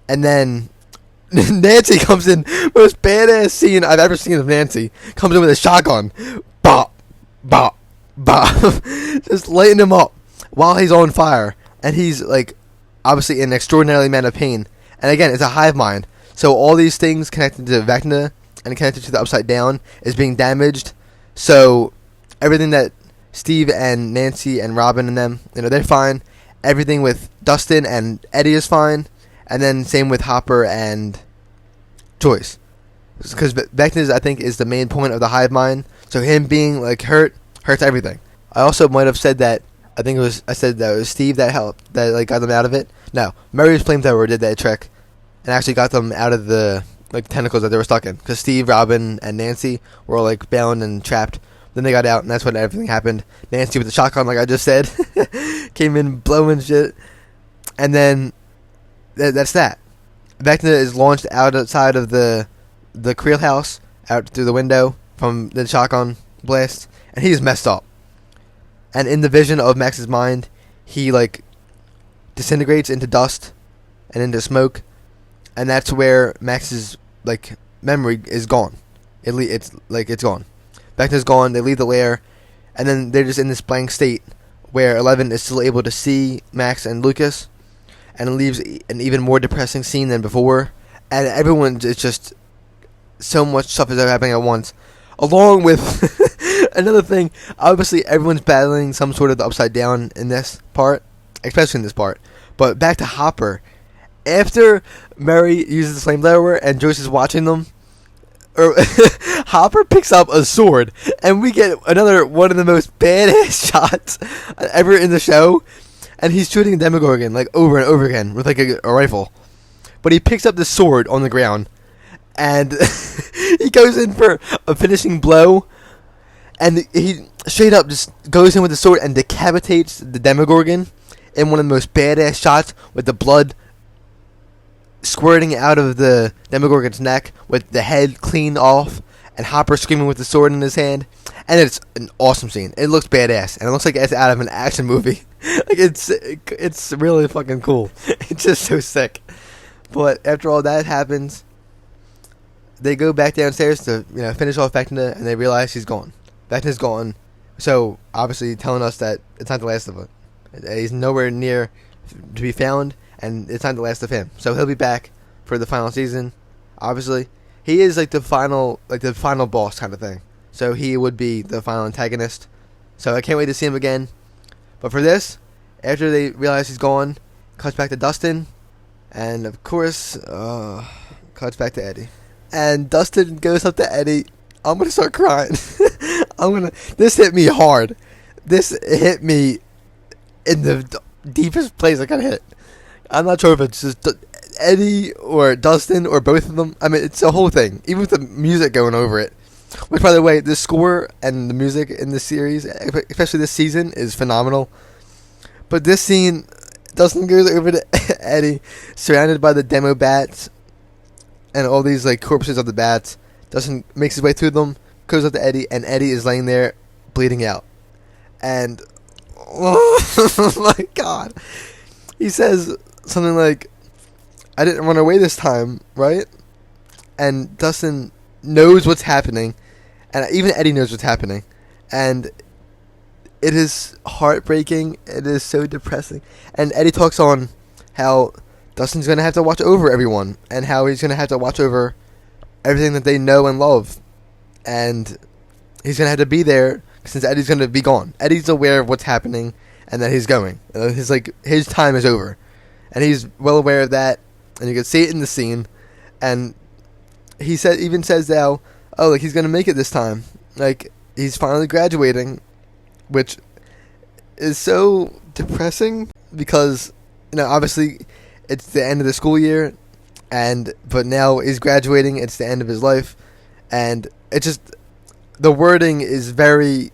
S1: And then Nancy comes in. Most badass scene I've ever seen of Nancy. Comes in with a shotgun. Bop. Bop. Bop. Just lighting him up while he's on fire. And he's, like, obviously in an extraordinary amount of pain. And again, it's a hive mind. So all these things connected to Vecna and connected to the Upside Down is being damaged. So everything that Steve and Nancy and Robin and them, they're fine. Everything with Dustin and Eddie is fine. And then same with Hopper and Joyce. Because Vecna, I think, is the main point of the hive mind. So him being, like, hurts everything. I also might have said that, I said that it was Steve that helped, that, like, got them out of it. No, Murray's flamethrower did that trick. And actually got them out of the, like, tentacles that they were stuck in. Because Steve, Robin, and Nancy were all, like, bound and trapped. Then they got out, and that's when everything happened. Nancy with the shotgun, like I just said, came in blowing shit. And then that's that. Vecna is launched outside of the Creel house, out through the window from the shotgun blast. And he's messed up. And in the vision of Max's mind, he, like, disintegrates into dust and into smoke. And that's where Max's, like, memory is gone. It's gone. Vecna's gone. They leave the lair, and then they're just in this blank state where 11 is still able to see Max and Lucas, and it leaves an even more depressing scene than before. And everyone is just, so much stuff is happening at once. Along with another thing, obviously everyone's battling some sort of the Upside Down in this part, especially in this part. But back to Hopper. After Mary uses the flamethrower and Joyce is watching them, Hopper picks up a sword, and we get another one of the most badass shots ever in the show. And he's shooting Demogorgon, like, over and over again with, like, a rifle. But he picks up the sword on the ground, and he goes in for a finishing blow, and he straight up just goes in with the sword and decapitates the Demogorgon in one of the most badass shots, with the blood squirting out of the Demogorgon's neck, with the head cleaned off, and Hopper screaming with the sword in his hand. And it's an awesome scene. It looks badass, and it looks like it's out of an action movie. Like, it's really fucking cool. It's just so sick. But after all that happens, they go back downstairs to, finish off Vecna, and they realize he's gone. Vecna's gone, so obviously telling us that it's not the last of it. He's nowhere near to be found, and it's not the last of him. So he'll be back for the final season. Obviously, he is like the final boss kind of thing. So he would be the final antagonist. So I can't wait to see him again. But for this, after they realize he's gone, cuts back to Dustin, and of course, cuts back to Eddie. And Dustin goes up to Eddie. I'm gonna start crying. This hit me hard. This hit me in the deepest place I can hit. I'm not sure if it's just Eddie or Dustin or both of them. I mean, it's a whole thing. Even with the music going over it. Which, by the way, the score and the music in this series, especially this season, is phenomenal. But this scene, Dustin goes over to Eddie, surrounded by the demo bats and all these, like, corpses of the bats. Dustin makes his way through them, goes up to Eddie, and Eddie is laying there bleeding out. And, oh my god. He says something like, "I didn't run away this time, right?" And Dustin knows what's happening, and even Eddie knows what's happening, and it is heartbreaking. It is so depressing. And Eddie talks on how Dustin's going to have to watch over everyone, and how he's going to have to watch over everything that they know and love, and he's going to have to be there since Eddie's going to be gone. Eddie's aware of what's happening and that he's going. His time is over, and he's well aware of that, and you can see it in the scene. And he even says now, oh, like, he's going to make it this time. Like, he's finally graduating, which is so depressing because, obviously it's the end of the school year, but now he's graduating, it's the end of his life, and it just, the wording is very,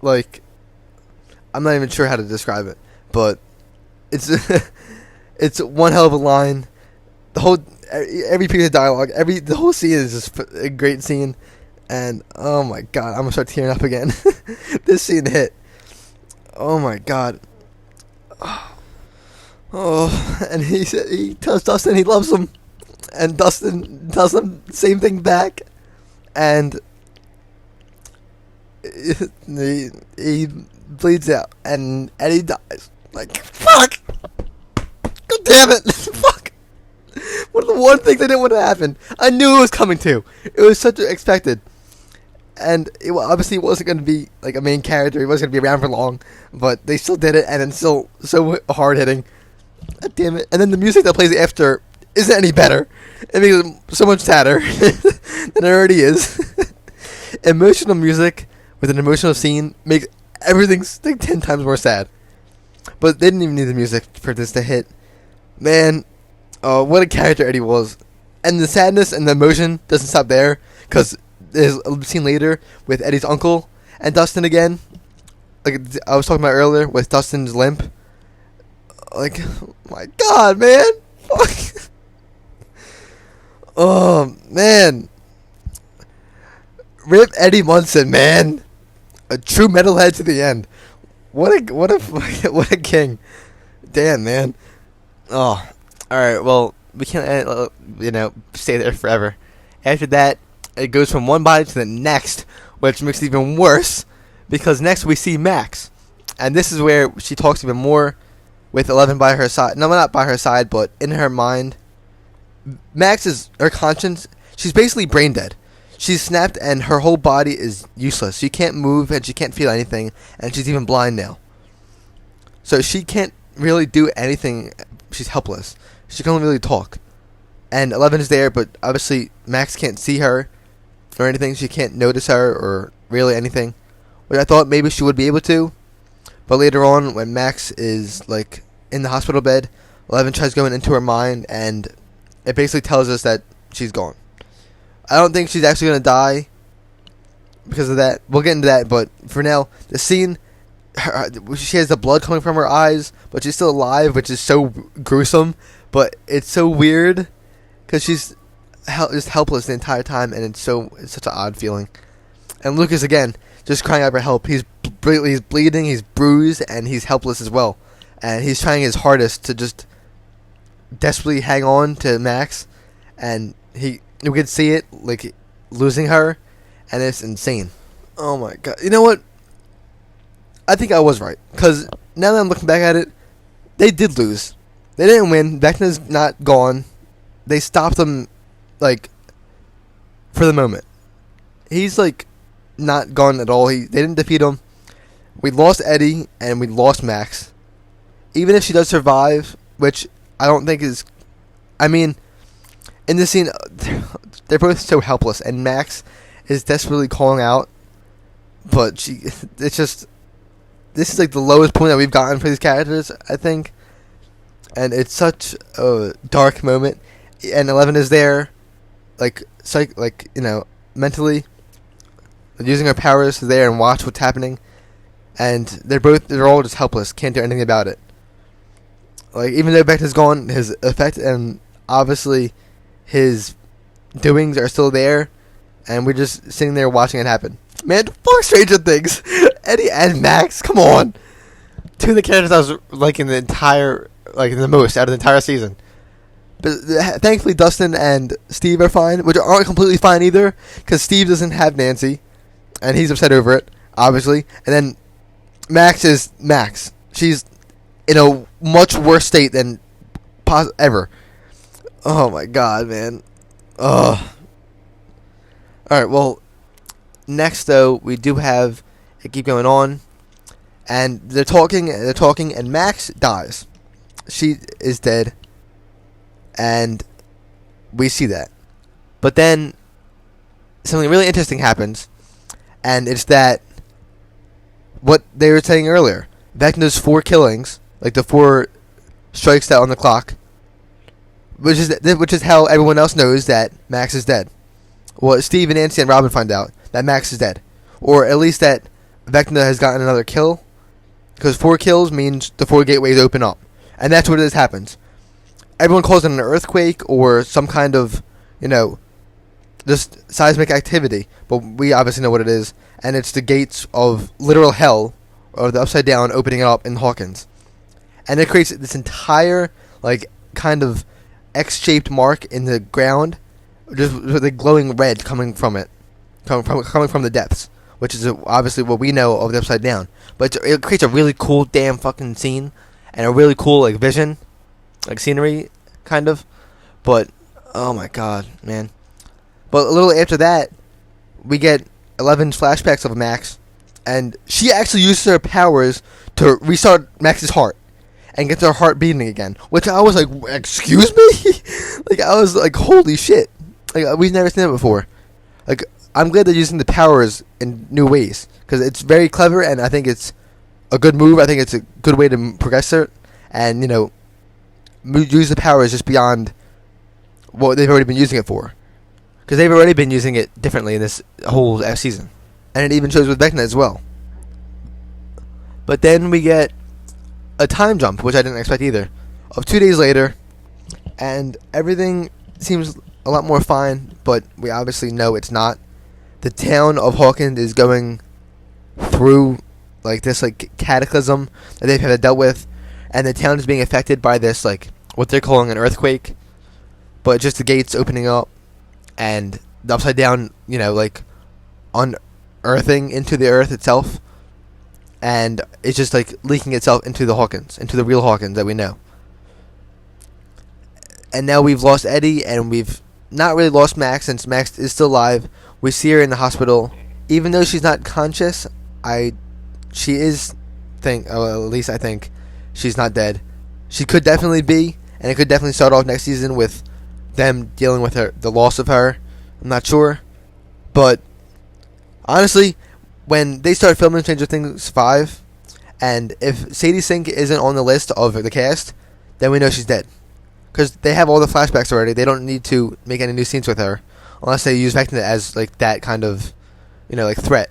S1: like, I'm not even sure how to describe it, but it's it's one hell of a line. every piece of dialogue, the whole scene is just a great scene. And oh my god, I'm gonna start tearing up again. This scene hit. Oh my god. Oh, and he tells Dustin he loves him, and Dustin tells him the same thing back, and he bleeds out, and Eddie dies. Like, fuck! God damn it! Fuck! One of the one things I didn't want to happen. I knew it was coming too. It was such expected. And it obviously wasn't going to be like a main character. He wasn't going to be around for long. But they still did it, and it's still so hard hitting. God damn it. And then the music that plays after isn't any better. It makes it so much sadder than it already is. Emotional music with an emotional scene makes everything like 10 times more sad. But they didn't even need the music for this to hit. Man, what a character Eddie was. And the sadness and the emotion doesn't stop there, because there's a scene later with Eddie's uncle and Dustin again. Like I was talking about earlier with Dustin's limp. Like, oh my god, man. Fuck. Oh, man. Rip Eddie Munson, man. A true metalhead to the end. What a king. Damn, man. Oh, alright, well, we can't, stay there forever. After that, it goes from one body to the next, which makes it even worse, because next we see Max. And this is where she talks even more with 11 by her side. No, not by her side, but in her mind. Max is her conscience. She's basically brain dead. She's snapped, and her whole body is useless. She can't move, and she can't feel anything, and she's even blind now. So she can't really do anything. She's helpless. She can only really talk. And 11 is there, but obviously Max can't see her or anything. She can't notice her or really anything, which I thought maybe she would be able to. But later on, when Max is like in the hospital bed, 11 tries going into her mind, and it basically tells us that she's gone. I don't think she's actually going to die because of that. We'll get into that, but for now, the scene, she has the blood coming from her eyes, but she's still alive, which is so gruesome, but it's so weird because she's just helpless the entire time, and it's such an odd feeling. And Lucas, again, just crying out for help. He's bleeding, he's bruised, and he's helpless as well. And he's trying his hardest to just desperately hang on to Max, and you can see it, like, losing her, and it's insane. Oh my god. You know what? I think I was right, because now that I'm looking back at it, they did lose. They didn't win. Vecna's not gone. They stopped him, like, for the moment. He's, like, not gone at all. They didn't defeat him. We lost Eddie, and we lost Max. Even if she does survive, which I don't think is... I mean, in this scene, they're both so helpless, and Max is desperately calling out, but it's just... This is, like, the lowest point that we've gotten for these characters, I think. And it's such a dark moment. And 11 is there, mentally, using her powers to there and watch what's happening. And they're all just helpless, can't do anything about it. Like, even though Vecna's gone, his effect and obviously his doings are still there, and we're just sitting there watching it happen. Man, fuck Stranger Things. Eddie and Max, come on. Two of the characters I was liking the most out of the entire season. But thankfully Dustin and Steve are fine, which aren't completely fine either, because Steve doesn't have Nancy, and he's upset over it, obviously. And then Max is Max. She's in a much worse state than ever. Oh my god, man. Ugh. Alright, well, next though, we do have it keep going on, and they're talking, and Max dies. She is dead, and we see that. But then something really interesting happens, and it's that what they were saying earlier. Vecna's 4 killings, like the 4 strikes that on the clock, which is how everyone else knows that Max is dead. Well, Steve and Nancy and Robin find out that Max is dead, or at least that Vecna has gotten another kill, because 4 kills means the 4 gateways open up, and that's what happens. everyone calls it an earthquake or some kind of, just seismic activity. But we obviously know what it is, and it's the gates of literal hell, or the Upside Down, opening up in Hawkins. And it creates this entire, kind of X-shaped mark in the ground, just with a glowing red coming from it, coming from the depths, which is obviously what we know of the Upside Down. But it creates a really cool damn fucking scene, and a really cool, vision, scenery, kind of. But, oh my god, man. But a little after that, we get 11 flashbacks of Max, and she actually uses her powers to restart Max's heart and get her heart beating again. Which I was like, excuse me? I was like, holy shit. We've never seen it before. I'm glad they're using the powers in new ways, because it's very clever, and I think it's a good move. I think it's a good way to progress it, and, use the powers just beyond what they've already been using it for. Because they've already been using it differently in this whole season. And it even shows with Vecna as well. But then we get a time jump, which I didn't expect either, of 2 days later, and everything seems a lot more fine, but we obviously know it's not. The town of Hawkins is going through this cataclysm that they've had dealt with, and the town is being affected by this what they're calling an earthquake, but just the gates opening up and the Upside Down, unearthing into the earth itself, and it's just leaking itself into the Hawkins, into the real Hawkins that we know. And now we've lost Eddie, and we've not really lost Max, since Max is still alive. We see her in the hospital, even though she's not conscious. She is, at least I think she's not dead. She could definitely be, and it could definitely start off next season with them dealing with the loss of her. I'm not sure, but honestly, when they start filming Stranger Things 5, and if Sadie Sink isn't on the list of the cast, then we know she's dead, because they have all the flashbacks already. They don't need to make any new scenes with her, unless they use Vecna as that kind of threat,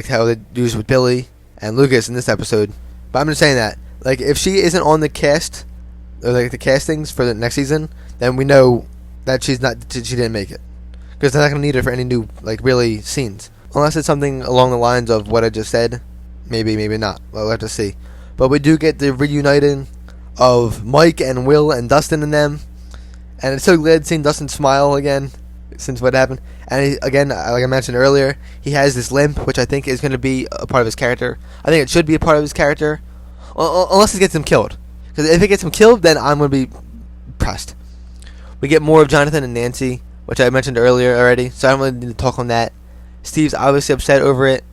S1: how they used with Billy and Lucas in this episode. But I'm just saying that if she isn't on the cast, or the castings for the next season, then we know that she didn't make it, because they're not going to need her for any new really scenes, unless it's something along the lines of what I just said. Maybe not. We'll have to see. But we do get the reuniting of Mike and Will and Dustin and them, and it's so glad seeing Dustin smile again since what happened. And he, again, like I mentioned earlier, he has this limp, which I think is going to be a part of his character. I think it should be a part of his character, unless it gets him killed. Because if it gets him killed, then I'm going to be pressed. We get more of Jonathan and Nancy, which I mentioned earlier already, so I don't really need to talk on that. Steve's obviously upset over it,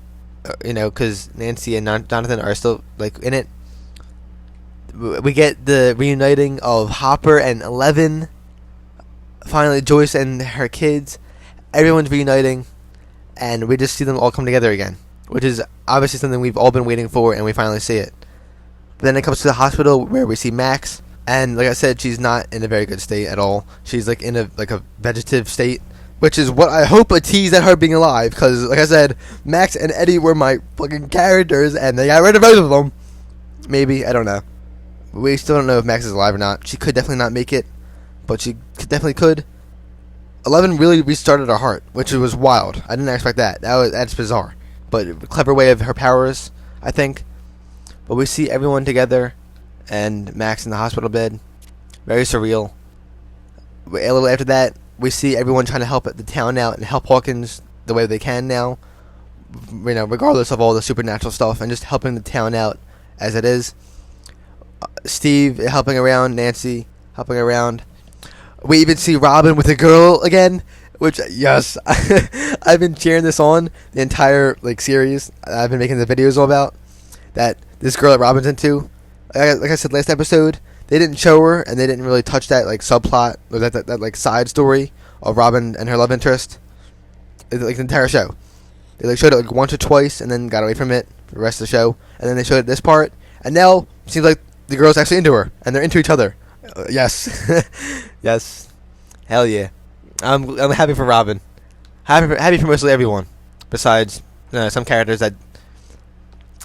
S1: because Nancy and Jonathan are still in it. We get the reuniting of Hopper and Eleven. Finally, Joyce and her kids. Everyone's reuniting, and we just see them all come together again, which is obviously something we've all been waiting for, and we finally see it. But then it comes to the hospital, where we see Max, and like I said, she's not in a very good state at all. She's in a vegetative state, which is what I hope a tease at her being alive, because like I said, Max and Eddie were my fucking characters, and they got rid of both of them. Maybe, I don't know. We still don't know if Max is alive or not. She could definitely not make it, but she definitely could. 11 really restarted her heart, which was wild. I didn't expect that. That's bizarre, but a clever way of her powers, I think. But we see everyone together, and Max in the hospital bed. Very surreal. A little after that, we see everyone trying to help the town out and help Hawkins the way they can now. Regardless of all the supernatural stuff, and just helping the town out as it is. Steve helping around, Nancy helping around. We even see Robin with a girl again, which, yes, I've been cheering this on the entire series. I've been making the videos all about that. This girl that Robin's into, like I said last episode, they didn't show her, and they didn't really touch that subplot or that side story of Robin and her love interest. The entire show, they showed it once or twice, and then got away from it for the rest of the show, and then they showed it this part, and now it seems like the girl's actually into her, and they're into each other. Yes, yes, hell yeah. I'm happy for Robin. Happy for mostly everyone, besides some characters that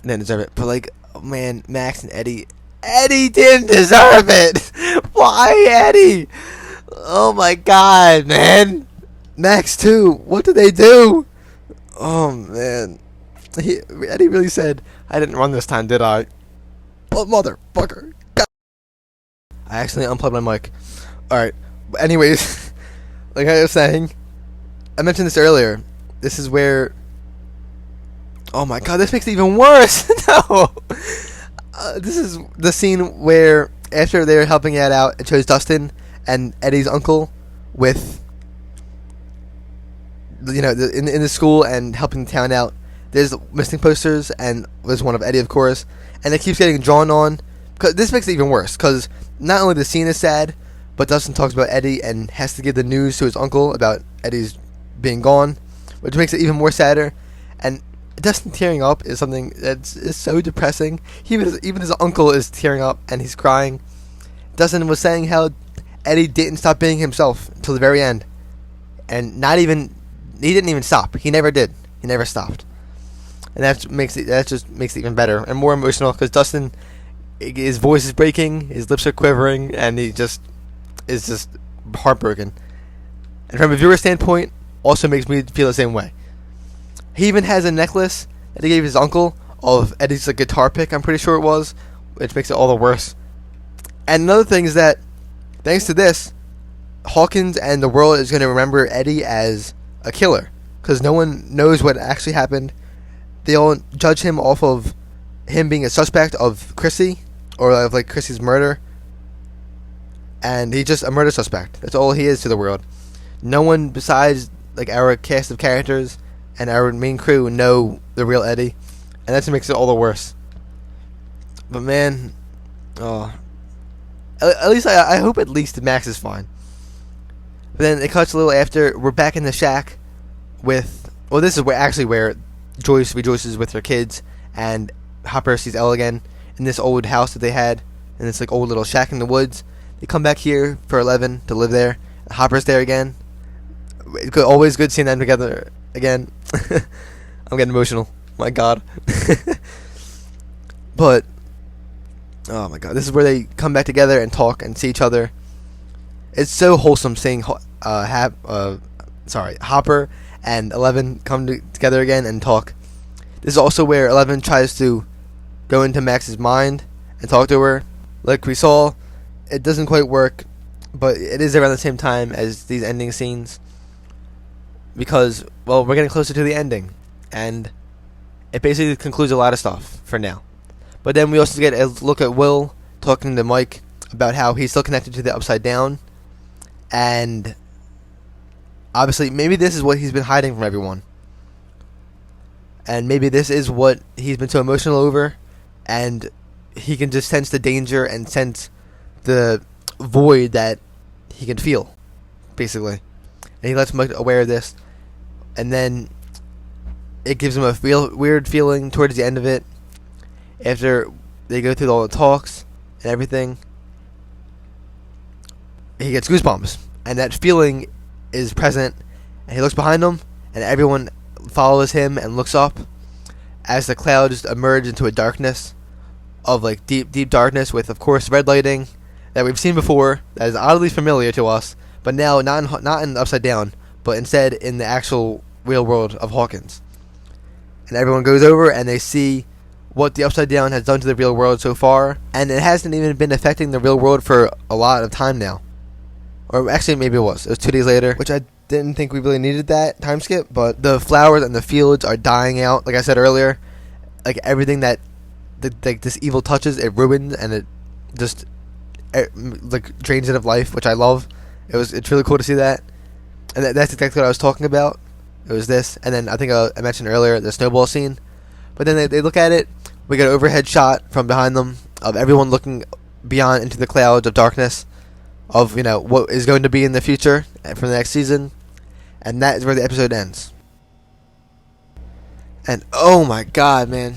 S1: didn't deserve it. But oh man, Max and Eddie didn't deserve it. Why, Eddie? Oh my god, man. Max too. What did they do? Oh man. Eddie really said, I didn't run this time, did I? Oh, motherfucker. God. I accidentally unplugged my mic. Alright. Anyways, like I was saying, I mentioned this earlier. This is where... Oh my god, this makes it even worse. No. This is the scene where, after they were helping Ed out, it shows Dustin and Eddie's uncle with, you know, in the school and helping the town out. There's missing posters, and there's one of Eddie, of course, and it keeps getting drawn on. Cause this makes it even worse, because not only the scene is sad, but Dustin talks about Eddie and has to give the news to his uncle about Eddie's being gone, which makes it even more sadder. And Dustin tearing up is something is so depressing. Even his uncle is tearing up and he's crying. Dustin was saying how Eddie didn't stop being himself until the very end, and he didn't even stop. He never did. He never stopped, and that just makes it even better and more emotional, because Dustin, his voice is breaking, his lips are quivering, and he is just heartbroken. And from a viewer standpoint, also makes me feel the same way. He even has a necklace that he gave his uncle of Eddie's guitar pick, I'm pretty sure it was, which makes it all the worse. And another thing is that, thanks to this, Hawkins and the world is going to remember Eddie as a killer, because no one knows what actually happened. They all judge him off of him being a suspect of Chrissy, or of Chrissy's murder, and he's just a murder suspect. That's all he is to the world. No one besides our cast of characters and our main crew know the real Eddie, and that's what makes it all the worse. But man, at least I hope at least Max is fine. But then it cuts a little after. We're back in the shack with... Well, this is where Joyce rejoices with her kids, and Hopper sees Elle again in this old house that they had, in this old little shack in the woods. They come back here for 11 to live there. Hopper's there again. Always good seeing them together again. I'm getting emotional. My God. But... Oh my god, this is where they come back together and talk and see each other. It's so wholesome seeing Hopper and 11 come together again and talk. This is also where 11 tries to go into Max's mind and talk to her. Like we saw, it doesn't quite work, but it is around the same time as these ending scenes. Because, well, we're getting closer to the ending, and it basically concludes a lot of stuff for now. But then we also get a look at Will talking to Mike about how he's still connected to the Upside Down. And obviously, maybe this is what he's been hiding from everyone. And maybe this is what he's been so emotional over. And he can just sense the danger and sense the void that he can feel, basically. And he lets Mike aware of this. And then it gives him a weird feeling towards the end of it. After they go through all the talks and everything, he gets goosebumps, and that feeling is present, and he looks behind him, and everyone follows him and looks up as the clouds emerge into a darkness of deep darkness with, of course, red lighting that we've seen before, that is oddly familiar to us, but now not in the Upside Down, but instead in the actual real world of Hawkins. And everyone goes over and they see what the Upside Down has done to the real world so far, and it hasn't even been affecting the real world for a lot of time now. Or actually, maybe it was 2 days later, which I didn't think we really needed that time skip, but the flowers and the fields are dying out, like I said earlier. Everything that this evil touches, it ruins, and it just drains it of life, which I love. It's really cool to see that, and that's exactly what I was talking about. It was this, and then I think I mentioned earlier the snowball scene. But then they look at it. We get an overhead shot from behind them of everyone looking beyond into the clouds of darkness of what is going to be in the future for the next season, and that is where the episode ends. And oh my god, man,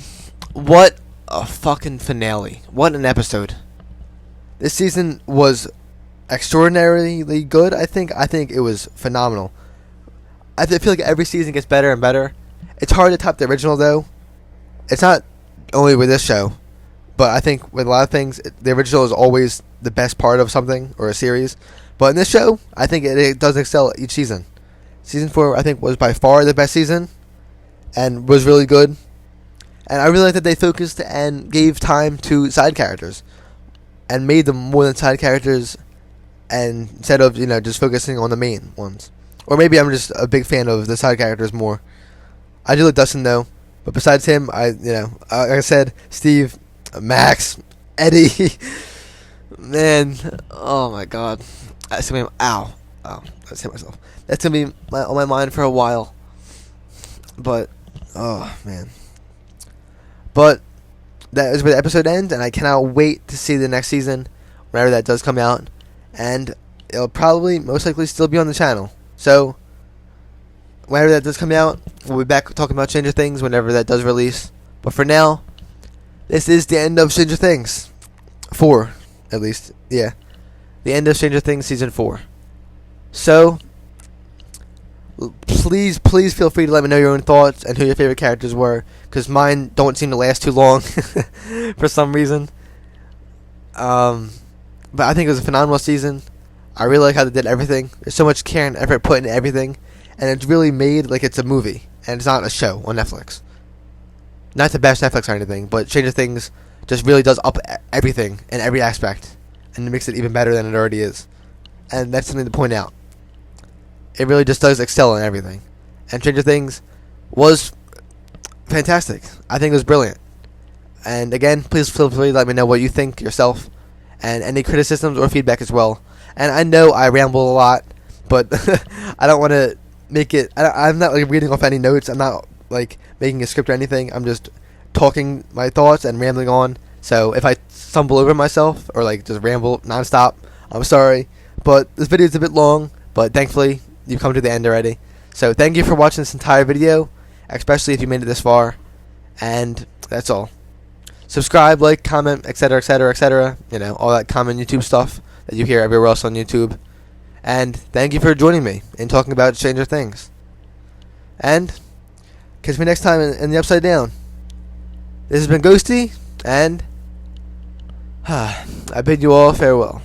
S1: what a fucking finale! What an episode! This season was extraordinarily good. I think it was phenomenal. I feel like every season gets better and better. It's hard to top the original though. It's not only with this show, But I think with a lot of things, the original is always the best part of something or a series. But in this show, I think it does excel each season. Season 4, I think, was by far the best season and was really good. And I really like that they focused and gave time to side characters and made them more than side characters, and instead of just focusing on the main ones. Or maybe I'm just a big fan of the side characters more. I do like Dustin though, but besides him, like I said, Steve, Max, Eddie, man, oh my God, that's gonna be that's hit myself. That's gonna be on my mind for a while. But oh man, but that is where the episode ends, and I cannot wait to see the next season whenever that does come out, and it'll probably most likely still be on the channel. So whenever that does come out, we'll be back talking about Stranger Things whenever that does release. But for now, this is the end of Stranger Things 4, at least. Yeah, the end of Stranger Things season 4. So please feel free to let me know your own thoughts and who your favorite characters were, because mine don't seem to last too long for some reason. But I think it was a phenomenal season. I really like how they did everything. There's so much care and effort put into everything, and it's really made like it's a movie and it's not a show on Netflix. Not to bash Netflix or anything, but Stranger Things just really does up everything in every aspect, and it makes it even better than it already is. And that's something to point out. It really just does excel in everything. And Stranger Things was fantastic. I think it was brilliant. And again, please feel free to let me know what you think yourself, and any criticisms or feedback as well. And I know I ramble a lot, but I don't want to make it. I'm not like reading off any notes. I'm not like making a script or anything. I'm just talking my thoughts and rambling on. So if I stumble over myself or like just ramble nonstop, I'm sorry. But this video is a bit long, but thankfully you've come to the end already. So thank you for watching this entire video, especially if you made it this far. And that's all. Subscribe, like, comment, etc., etc., etc. All that common YouTube stuff that you hear everywhere else on YouTube. And thank you for joining me in talking about Stranger Things. And catch me next time in the Upside Down. This has been Ghosty, and I bid you all farewell.